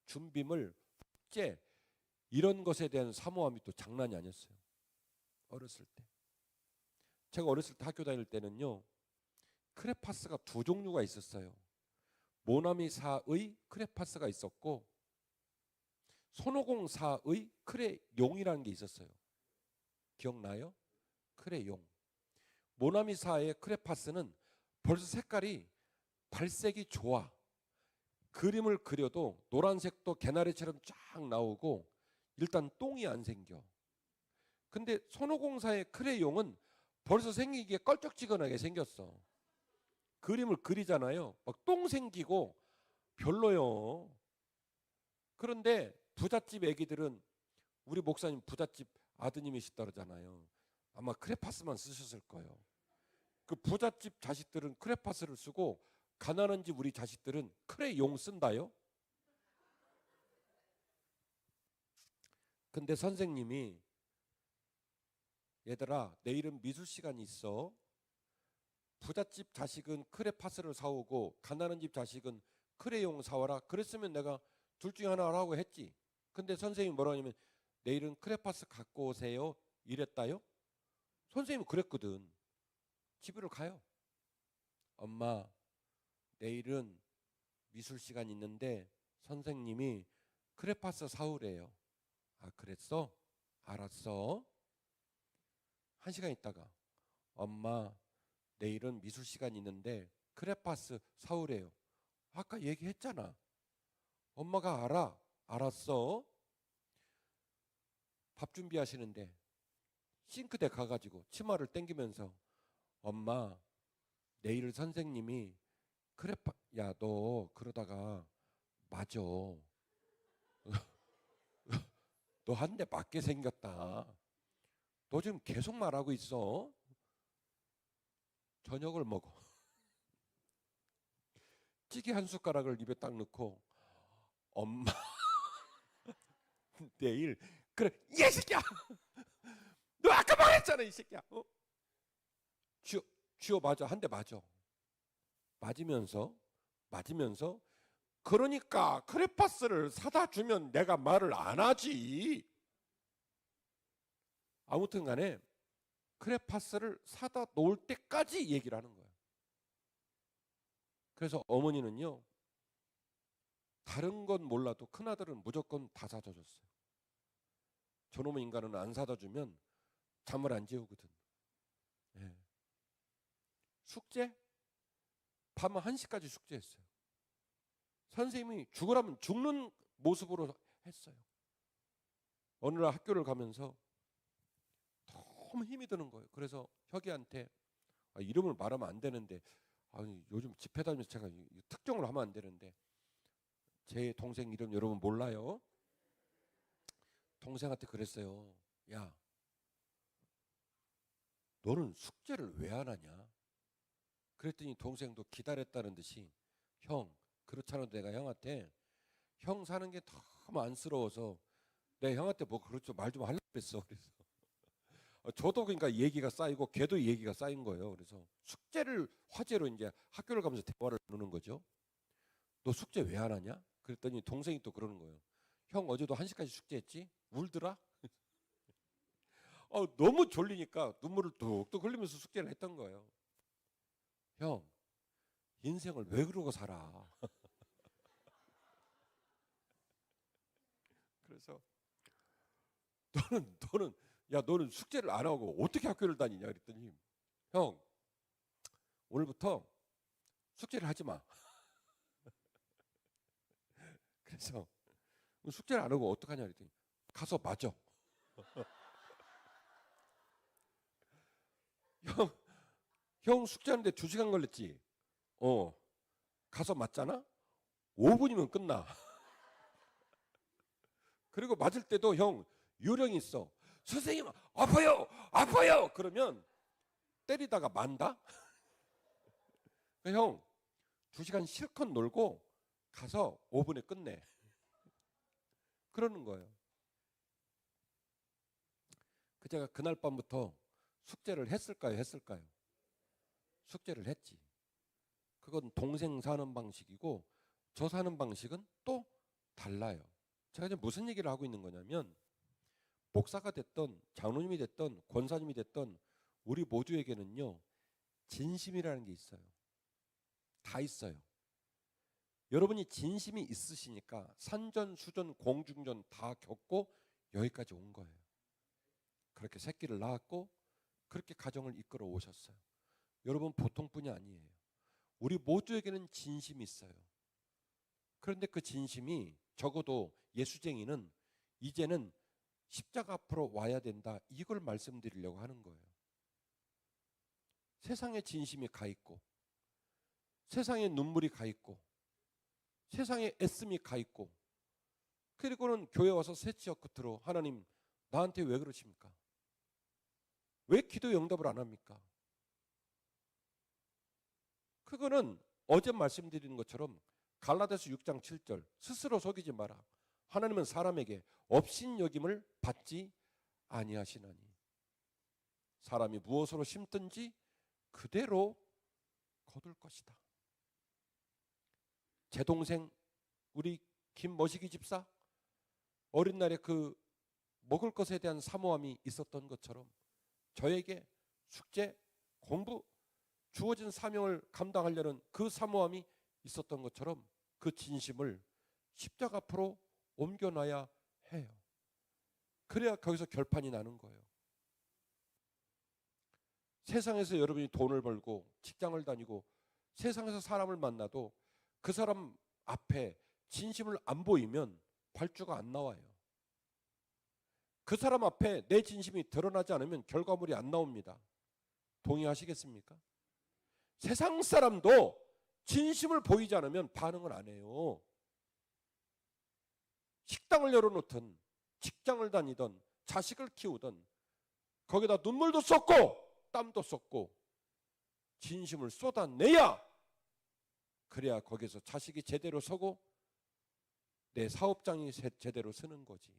준빔을 숙제 이런 것에 대한 사모함이 또 장난이 아니었어요. 어렸을 때. 제가 어렸을 때 학교 다닐 때는요, 크레파스가 두 종류가 있었어요. 모나미사의 크레파스가 있었고 손오공사의 크레용이라는 게 있었어요. 기억나요? 크레용. 모나미사의 크레파스는 벌써 색깔이 발색이 좋아. 그림을 그려도 노란색도 개나리처럼 쫙 나오고 일단 똥이 안 생겨. 근데 손오공사의 크레용은 벌써 생기기에 껄쩍지근하게 생겼어. 그림을 그리잖아요. 막 똥 생기고 별로요. 그런데 부잣집 애기들은, 우리 목사님 부잣집 아드님이시다 그러잖아요. 아마 크레파스만 쓰셨을 거예요. 그 부잣집 자식들은 크레파스를 쓰고 가난한 집 우리 자식들은 크레용 쓴다요. 근데 선생님이 얘들아 내일은 미술 시간이 있어. 부잣집 자식은 크레파스를 사오고 가난한 집 자식은 크레용 사와라. 그랬으면 내가 둘 중에 하나 하라고 했지. 근데 선생님이 뭐라고 하냐면 내일은 크레파스 갖고 오세요 이랬다요. 선생님은 그랬거든. 집으로 가요. 엄마 내일은 미술 시간 있는데 선생님이 크레파스 사오래요. 아 그랬어? 알았어. 1시간 있다가 엄마 내일은 미술 시간 있는데 크레파스 사오래요. 아까 얘기했잖아. 엄마가 알아. 알았어. 밥 준비하시는데 싱크대 가가지고 치마를 당기면서 엄마 내일 선생님이 야 너 그러다가 맞아. 너 한 대 맞게 생겼다. 너 지금 계속 말하고 있어. 저녁을 먹어. 찌개 한 숟가락을 입에 딱 넣고 엄마 내일 그래 이 새끼야. 너 아까 말했잖아 이 새끼야. 쥐어 맞아. 한 대 맞아. 맞으면서 그러니까 크레파스를 사다 주면 내가 말을 안 하지. 아무튼 간에 크레파스를 사다 놓을 때까지 얘기를 하는 거예요. 그래서 어머니는요, 다른 건 몰라도 큰아들은 무조건 다 사다 줬어요. 저놈의 인간은 안 사다 주면 잠을 안 재우거든. 네. 숙제? 밤 1시까지 숙제했어요. 선생님이 죽으라면 죽는 모습으로 했어요. 어느 날 학교를 가면서 너무 힘이 드는 거예요. 그래서 혁이한테 이름을 말하면 안 되는데 요즘 집회 다니면서 제가 특정을 하면 안 되는데 제 동생 이름 여러분 몰라요? 동생한테 그랬어요. 야 너는 숙제를 왜 안 하냐? 그랬더니 동생도 기다렸다는 듯이 형, 그렇잖아도 내가 형한테 형 사는 게 너무 안쓰러워서 내가 형한테 뭐 그렇죠 말 좀 하려고 그랬어. 그래서 저도 그러니까 얘기가 쌓이고 걔도 얘기가 쌓인 거예요. 그래서 숙제를 화제로 이제 학교를 가면서 대화를 나누는 거죠. 너 숙제 왜 안 하냐? 그랬더니 동생이 또 그러는 거예요. 형 어제도 1시까지 숙제했지? 울더라? 너무 졸리니까 눈물을 뚝뚝 흘리면서 숙제를 했던 거예요. 형, 인생을 왜 그러고 살아? 그래서 너는 숙제를 안 하고 어떻게 학교를 다니냐 그랬더니 형, 오늘부터 숙제를 하지 마. 그래서 숙제를 안 하고 어떡하냐 그랬더니 가서 맞아. 형 숙제하는데 2시간 걸렸지? 가서 맞잖아? 5분이면 끝나. 그리고 맞을 때도 형 요령이 있어. 선생님 아파요 아파요 그러면 때리다가 만다. 형 2시간 실컷 놀고 가서 5분에 끝내. 그러는 거예요. 제가 그날 밤부터 숙제를 했을까요? 숙제를 했지. 그건 동생 사는 방식이고 저 사는 방식은 또 달라요. 제가 지금 무슨 얘기를 하고 있는 거냐면 목사가 됐던 장로님이 됐던 권사님이 됐던 우리 모두에게는요 진심이라는 게 있어요. 다 있어요. 여러분이 진심이 있으시니까 산전수전 공중전 다 겪고 여기까지 온 거예요. 그렇게 새끼를 낳았고 그렇게 가정을 이끌어 오셨어요. 여러분 보통뿐이 아니에요. 우리 모두에게는 진심이 있어요. 그런데 그 진심이 적어도 예수쟁이는 이제는 십자가 앞으로 와야 된다. 이걸 말씀드리려고 하는 거예요. 세상에 진심이 가 있고 세상에 눈물이 가 있고 세상에 애씀이 가 있고 그리고는 교회 와서 새치어 끝으로 하나님 나한테 왜 그러십니까? 왜 기도 응답을 안 합니까? 그거는 어제 말씀드리는 것처럼 갈라디아서 6장 7절 스스로 속이지 마라. 하나님은 사람에게 업신여김을 받지 아니하시나니 사람이 무엇으로 심든지 그대로 거둘 것이다. 제 동생 우리 김머시기 집사 어린 날에 그 먹을 것에 대한 사모함이 있었던 것처럼 저에게 숙제 공부 주어진 사명을 감당하려는 그 사모함이 있었던 것처럼 그 진심을 십자가 앞으로 옮겨놔야 해요. 그래야 거기서 결판이 나는 거예요. 세상에서 여러분이 돈을 벌고 직장을 다니고 세상에서 사람을 만나도 그 사람 앞에 진심을 안 보이면 발주가 안 나와요. 그 사람 앞에 내 진심이 드러나지 않으면 결과물이 안 나옵니다. 동의하시겠습니까? 세상 사람도 진심을 보이지 않으면 반응을 안 해요. 식당을 열어놓든 직장을 다니든 자식을 키우든 거기다 눈물도 쏟고 땀도 쏟고 진심을 쏟아내야 그래야 거기서 자식이 제대로 서고 내 사업장이 제대로 서는 거지.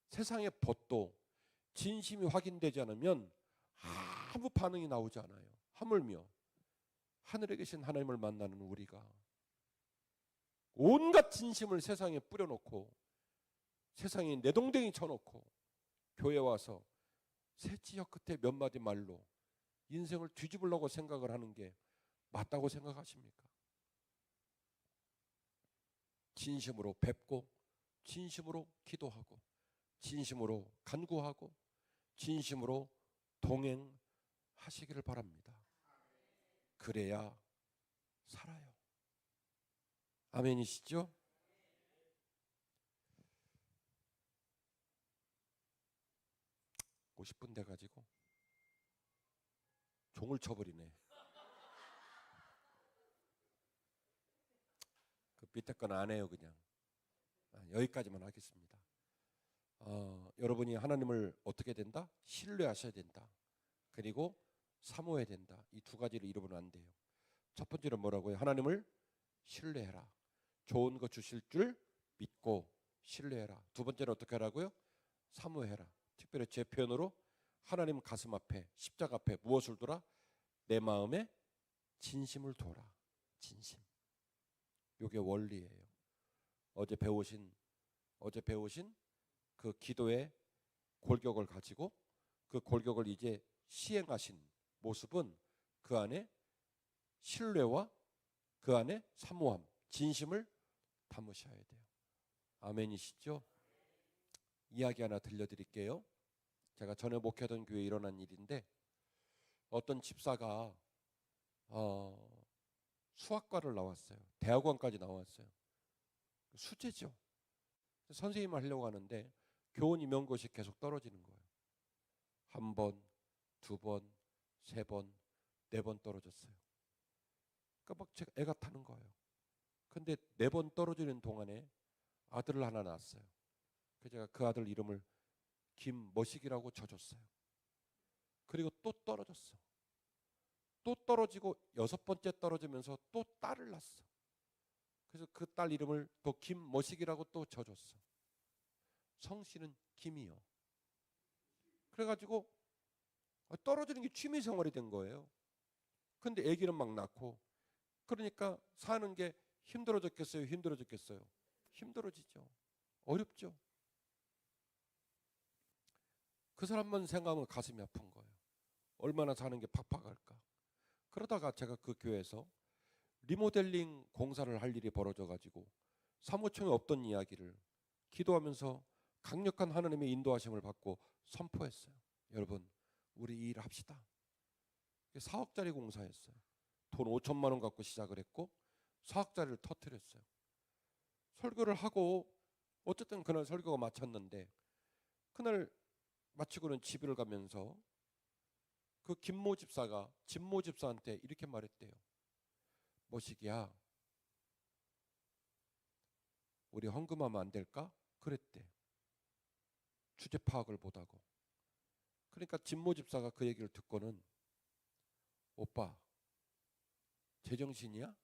세상의 법도 진심이 확인되지 않으면 아무 반응이 나오지 않아요. 하물며 하늘에 계신 하나님을 만나는 우리가 온갖 진심을 세상에 뿌려놓고 세상에 내동댕이 쳐놓고 교회 와서 새치역 끝에 몇 마디 말로 인생을 뒤집으려고 생각을 하는 게 맞다고 생각하십니까? 진심으로 뵙고 진심으로 기도하고 진심으로 간구하고 진심으로 동행하시기를 바랍니다. 그래야 살아요. 아멘이시죠? 고 50분 돼가지고 종을 쳐버리네. 그 밑에 건 안 해요. 그냥 여기까지만 하겠습니다. 여러분이 하나님을 어떻게 된다? 신뢰하셔야 된다. 그리고 사모해야 된다. 이 두 가지를 잃으면 안 돼요. 첫 번째는 뭐라고요? 하나님을 신뢰해라. 좋은 거 주실 줄 믿고 신뢰해라. 두 번째는 어떻게 하라고요? 사모해라. 특별히 제 표현으로 하나님 가슴 앞에 십자가 앞에 무엇을 두라? 내 마음에 진심을 둬라. 진심. 이게 원리예요. 어제 배우신 그 기도의 골격을 가지고 그 골격을 이제 시행하신 모습은 그 안에 신뢰와 그 안에 사모함, 진심을 담으셔야 돼요. 아멘이시죠? 이야기 하나 들려드릴게요. 제가 전에 목회하던 교회에 일어난 일인데 어떤 집사가 수학과를 나왔어요. 대학원까지 나왔어요. 수재죠. 선생님을 하려고 하는데 교원 임용고시 계속 떨어지는 거예요. 한 번, 두 번, 세 번, 네 번 떨어졌어요. 그러니까 막 제가 애가 타는 거예요. 근데 네 번 떨어지는 동안에 아들을 하나 낳았어요. 그래서 제가 그 아들 이름을 김머식이라고 쳐줬어요. 그리고 또 떨어졌어. 또 떨어지고 여섯 번째 떨어지면서 또 딸을 낳았어. 그래서 그 딸 이름을 또 김머식이라고 또 쳐줬어. 성씨는 김이요. 그래가지고 떨어지는 게 취미 생활이 된 거예요. 근데 아기는 막 낳고 그러니까 사는 게 힘들어졌겠어요? 힘들어졌겠어요? 힘들어지죠. 어렵죠. 그 사람만 생각하면 가슴이 아픈 거예요. 얼마나 사는 게 팍팍할까. 그러다가 제가 그 교회에서 리모델링 공사를 할 일이 벌어져가지고 사무총에 없던 이야기를 기도하면서 강력한 하나님의 인도하심을 받고 선포했어요. 여러분 우리 이 일 합시다. 4억짜리 공사였어요. 돈 5천만 원 갖고 시작을 했고 4억짜리를 터뜨렸어요. 설교를 하고 어쨌든 그날 설교가 마쳤는데 그날 마치고는 집을 가면서 그 김모 집사가 진모 집사한테 이렇게 말했대요. 뭐시기야 우리 헌금하면 안 될까? 그랬대. 주제 파악을 못하고. 그러니까 진모 집사가 그 얘기를 듣고는 오빠 제정신이야?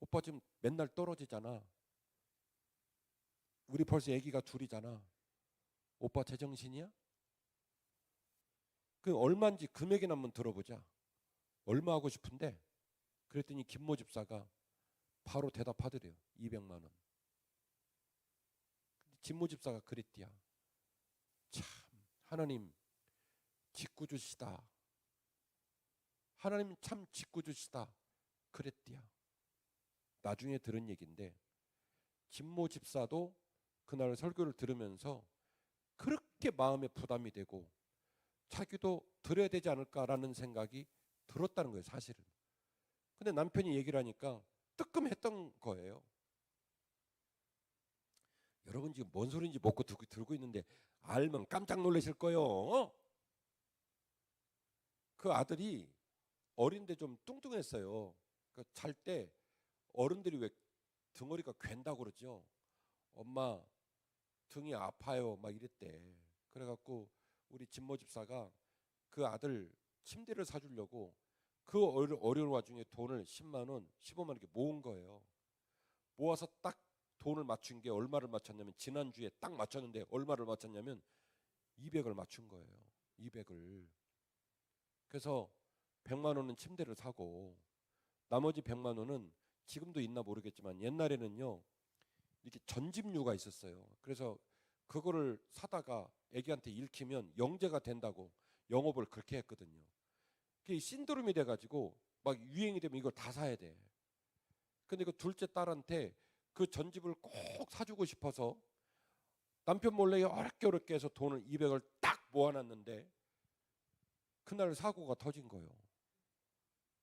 오빠 지금 맨날 떨어지잖아. 우리 벌써 애기가 둘이잖아. 오빠 제정신이야? 그 얼마인지 금액이나 한번 들어보자. 얼마 하고 싶은데? 그랬더니 김모 집사가 바로 대답하더래요. 200만 원. 진모 집사가 그랬디야. 참 하나님 짓궂으시다. 하나님 참 짓궂으시다. 그랬디야. 나중에 들은 얘기인데 진모 집사도 그날 설교를 들으면서 그렇게 마음에 부담이 되고 자기도 드려야 되지 않을까라는 생각이 들었다는 거예요. 사실은. 근데 남편이 얘기를 하니까 뜨끔했던 거예요. 여러분 지금 뭔 소리인지 먹고 들고 있는데 알면 깜짝 놀라실 거예요. 그 아들이 어린데 좀 뚱뚱했어요. 그러니까 잘 때 어른들이 왜 등허리가 괜다고 그러죠. 엄마 등이 아파요 막 이랬대. 그래갖고 우리 진모 집사가 그 아들 침대를 사주려고 그 어려운 와중에 돈을 10만 원, 15만 원 이렇게 모은 거예요. 모아서 딱 돈을 맞춘 게 얼마를 맞췄냐면 지난주에 딱 맞췄는데 얼마를 맞췄냐면 200을 맞춘 거예요. 200을. 그래서 100만 원은 침대를 사고 나머지 100만 원은 지금도 있나 모르겠지만 옛날에는요. 이렇게 전집류가 있었어요. 그래서 그거를 사다가 애기한테 읽히면 영재가 된다고 영업을 그렇게 했거든요. 그게 신드롬이 돼가지고 막 유행이 되면 이걸 다 사야 돼. 근데 그 둘째 딸한테 그 전집을 꼭 사주고 싶어서 남편 몰래 어렵게 해서 돈을 200을 딱 모아놨는데 그날 사고가 터진 거예요.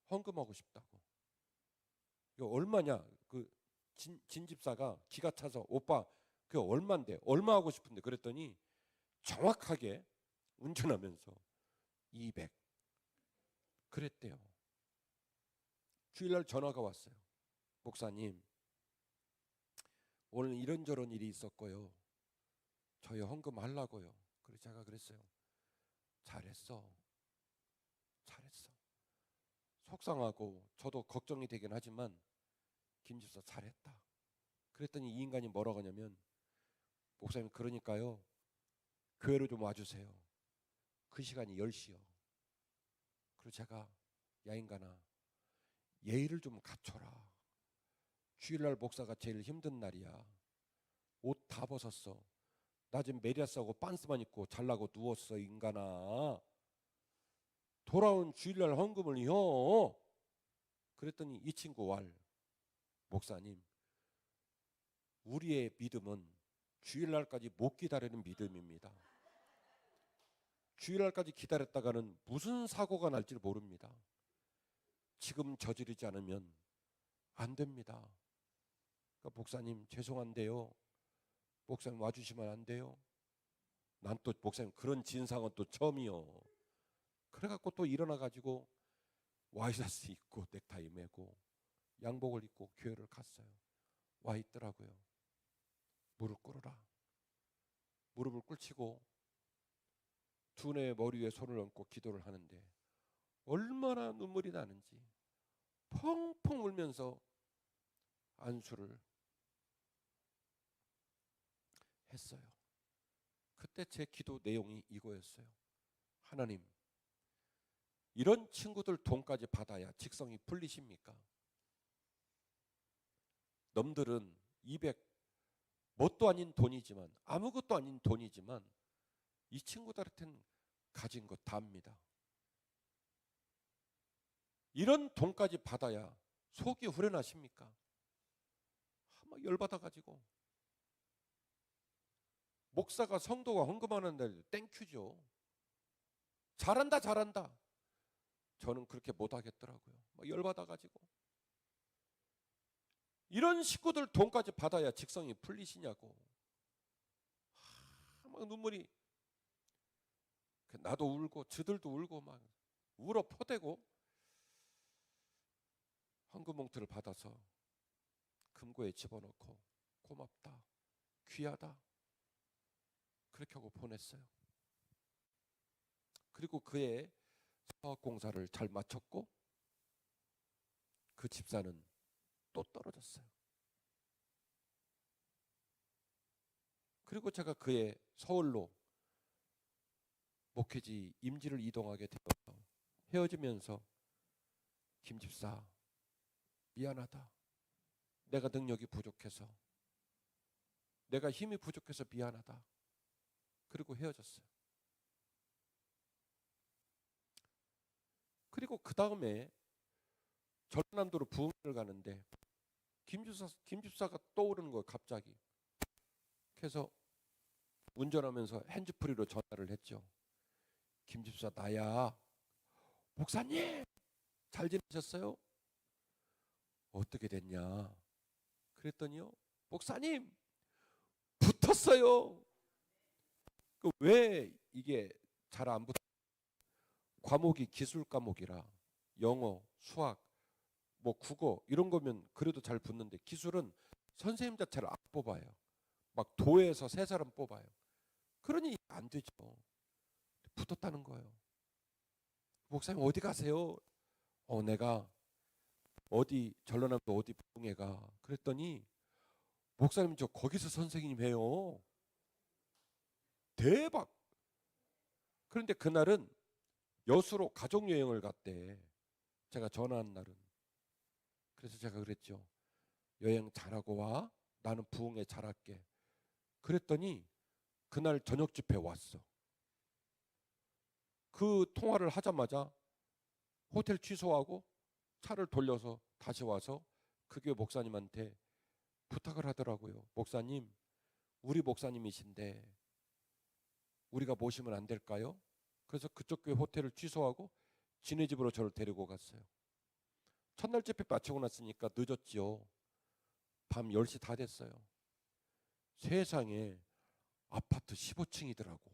헌금하고 싶다고. 이거 얼마냐? 그 진 집사가 기가 차서 오빠 그게 얼마인데? 얼마 하고 싶은데? 그랬더니 정확하게 운전하면서 200 그랬대요. 주일날 전화가 왔어요. 목사님 오늘 이런저런 일이 있었고요. 저희 헌금 하려고요. 그래서 제가 그랬어요. 잘했어. 속상하고 저도 걱정이 되긴 하지만 김 집사 잘했다. 그랬더니 이 인간이 뭐라고 하냐면, 목사님 그러니까요 교회로 좀 와주세요. 그 시간이 10시요. 그리고 제가, 야 인간아, 예의를 좀 갖춰라. 주일날 목사가 제일 힘든 날이야. 옷 다 벗었어. 나 지금 메리아스하고 빤스만 입고 잘라고 누웠어. 인간아, 돌아온 주일날 헌금을 혀. 그랬더니 이 친구 왈, 목사님 우리의 믿음은 주일날까지 못 기다리는 믿음입니다. 주일날까지 기다렸다가는 무슨 사고가 날지 모릅니다. 지금 저지르지 않으면 안 됩니다. 그러니까 목사님 죄송한데요, 목사님 와주시면 안 돼요? 난 또 목사님 그런 진상은 또 처음이요. 그래갖고 또 일어나가지고 와이셔츠 입고 넥타이 매고 양복을 입고 교회를 갔어요. 와 있더라고요. 무릎 꿇어라. 무릎을 꿇치고 두뇌의 머리 위에 손을 얹고 기도를 하는데 얼마나 눈물이 나는지 펑펑 울면서 안수를 했어요. 그때 제 기도 내용이 이거였어요. 하나님, 이런 친구들 돈까지 받아야 직성이 풀리십니까? 놈들은 200 뭣도 아닌 돈이지만, 아무것도 아닌 돈이지만 이 친구들한테는 가진 것 다입니다. 이런 돈까지 받아야 속이 후련하십니까? 막 열받아가지고, 목사가 성도가 헌금하는 날 땡큐죠. 잘한다 잘한다. 저는 그렇게 못하겠더라고요. 막 열받아가지고, 이런 식구들 돈까지 받아야 직성이 풀리시냐고. 막 눈물이, 나도 울고 저들도 울고 막 울어 퍼대고 헌금 봉투를 받아서 금고에 집어넣고 고맙다, 귀하다, 그렇게 하고 보냈어요. 그리고 그의 사업공사를 잘 마쳤고 그 집사는 또 떨어졌어요. 그리고 제가 그의 서울로 목회지 임지를 이동하게 되어서 헤어지면서, 김 집사 미안하다. 내가 능력이 부족해서, 내가 힘이 부족해서 미안하다. 그리고 헤어졌어요. 그리고 그 다음에 전남도로 부흥회를 가는데 김 집사가 떠오르는 거예요, 갑자기. 그래서 운전하면서 핸즈프리로 전화를 했죠. 김 집사 나야. 목사님 잘 지내셨어요? 어떻게 됐냐? 그랬더니요, 목사님 붙었어요. 왜 이게 잘 안 붙어? 과목이 기술 과목이라 영어, 수학, 뭐 국어 이런 거면 그래도 잘 붙는데 기술은 선생님 자체를 안 뽑아요. 막 도에서 세 사람 뽑아요. 그러니 안 되죠. 붙었다는 거예요. 목사님 어디 가세요? 내가 어디 전라남도 어디 부흥회가. 그랬더니 목사님 저 거기서 선생님 해요. 대박. 그런데 그날은 여수로 가족여행을 갔대. 제가 전화한 날은. 그래서 제가 그랬죠. 여행 잘하고 와. 나는 부흥회 잘할게. 그랬더니 그날 저녁 집회 왔어. 그 통화를 하자마자 호텔 취소하고 차를 돌려서 다시 와서 그 교회 목사님한테 부탁을 하더라고요. 목사님, 우리 목사님이신데 우리가 모시면 안 될까요? 그래서 그쪽 교회 호텔을 취소하고 지네 집으로 저를 데리고 갔어요. 첫날 집회 마치고 났으니까 늦었지요. 밤 10시 다 됐어요. 세상에 아파트 15층이더라고.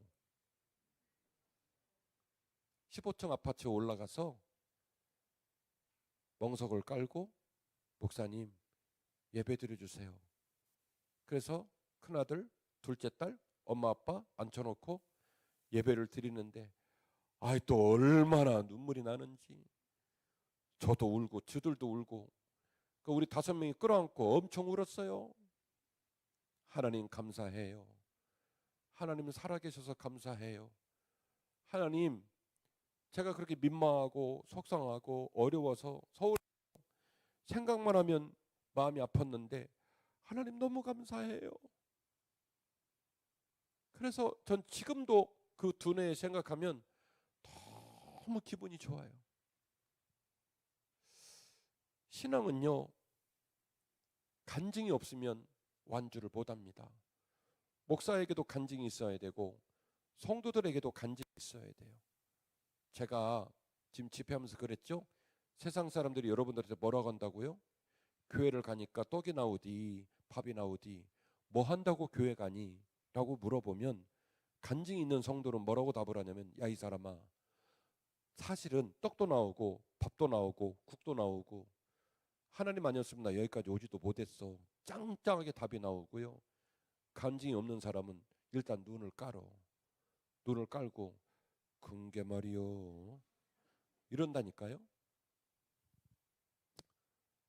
15층 아파트에 올라가서 멍석을 깔고, 목사님 예배 드려주세요. 그래서 큰아들, 둘째 딸, 엄마 아빠 앉혀놓고 예배를 드리는데, 아이 또 얼마나 눈물이 나는지. 저도 울고 저들도 울고 우리 5명이 끌어안고 엄청 울었어요. 하나님 감사해요. 하나님 살아계셔서 감사해요. 하나님, 제가 그렇게 민망하고 속상하고 어려워서 서울 생각만 하면 마음이 아팠는데 하나님 너무 감사해요. 그래서 전 지금도 그 두뇌에 생각하면 너무 기분이 좋아요. 신앙은요, 간증이 없으면 완주를 못합니다. 목사에게도 간증이 있어야 되고 성도들에게도 간증이 있어야 돼요. 제가 지금 집회하면서 그랬죠. 세상 사람들이 여러분들한테 뭐라고 한다고요? 교회를 가니까 떡이 나오디 밥이 나오디 뭐 한다고 교회 가니? 라고 물어보면 간증이 있는 성도는 뭐라고 답을 하냐면, 야 이 사람아, 사실은 떡도 나오고 밥도 나오고 국도 나오고 하나님 아니었으면 나 여기까지 오지도 못했어. 짱짱하게 답이 나오고요. 간증이 없는 사람은 일단 눈을 깔고 그게 말이요 이런다니까요.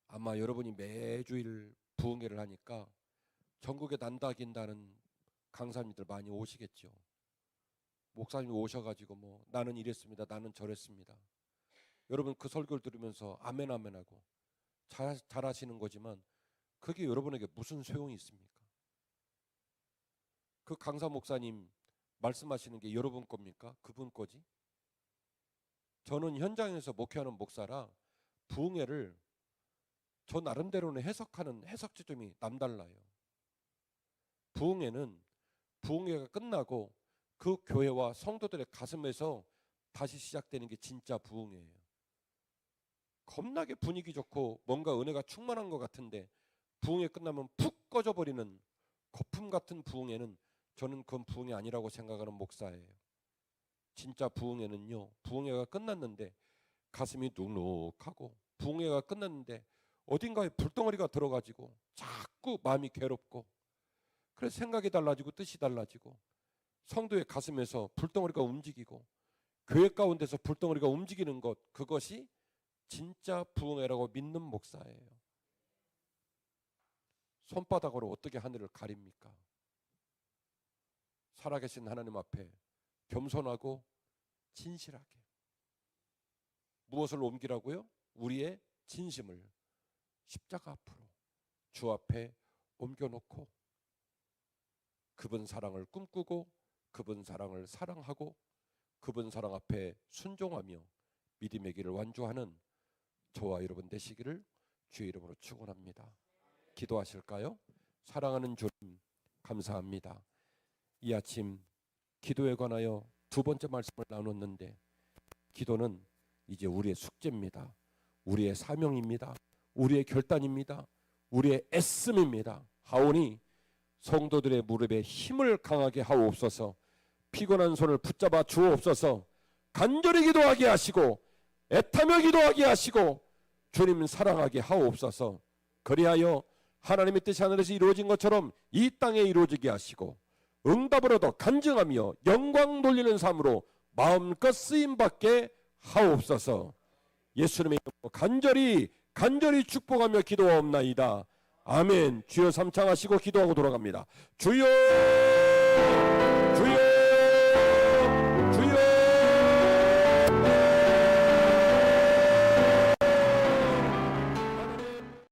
아마 여러분이 매주일 부흥회를 하니까 전국에 난다 긴다는 강사님들 많이 오시겠죠. 목사님 오셔가지고 뭐 나는 이랬습니다, 나는 저랬습니다. 여러분 그 설교를 들으면서 아멘 아멘 하고 잘하시는 거지만 그게 여러분에게 무슨 소용이 있습니까? 그 강사 목사님 말씀하시는 게 여러분 겁니까? 그분 거지? 저는 현장에서 목회하는 목사라 부흥회를 저 나름대로는 해석하는 해석 지점이 남달라요. 부흥회는 부흥회가 끝나고 그 교회와 성도들의 가슴에서 다시 시작되는 게 진짜 부흥회예요. 겁나게 분위기 좋고 뭔가 은혜가 충만한 것 같은데 부흥회 끝나면 푹 꺼져버리는 거품 같은 부흥회는 저는 그건 부흥회 아니라고 생각하는 목사예요. 진짜 부흥회는요, 부흥회가 끝났는데 가슴이 눅눅하고 부흥회가 끝났는데 어딘가에 불덩어리가 들어가지고 자꾸 마음이 괴롭고 그래서 생각이 달라지고 뜻이 달라지고 성도의 가슴에서 불덩어리가 움직이고 교회 가운데서 불덩어리가 움직이는 것, 그것이 진짜 부흥회라고 믿는 목사예요. 손바닥으로 어떻게 하늘을 가립니까? 살아계신 하나님 앞에 겸손하고 진실하게. 무엇을 옮기라고요? 우리의 진심을 십자가 앞으로 주 앞에 옮겨놓고 그분 사랑을 꿈꾸고 그분 사랑을 사랑하고 그분 사랑 앞에 순종하며 믿음의 길을 완주하는 저와 여러분 되시기를 주의 이름으로 축원합니다. 기도하실까요? 사랑하는 주님 감사합니다. 이 아침 기도에 관하여 두 번째 말씀을 나눴는데 기도는 이제 우리의 숙제입니다. 우리의 사명입니다. 우리의 결단입니다. 우리의 애씀입니다. 하오니 성도들의 무릎에 힘을 강하게 하옵소서. 피곤한 손을 붙잡아 주옵소서. 간절히 기도하게 하시고 애타며 기도하게 하시고 주님 사랑하게 하옵소서. 그리하여 하나님의 뜻이 하늘에서 이루어진 것처럼 이 땅에 이루어지게 하시고 응답을 얻어 간증하며 영광 돌리는 삶으로 마음껏 쓰임받게 하옵소서. 예수님의 이름으로 간절히 축복하며 기도하옵나이다. 아멘. 주여 삼창하시고 기도하고 돌아갑니다. 주여 주여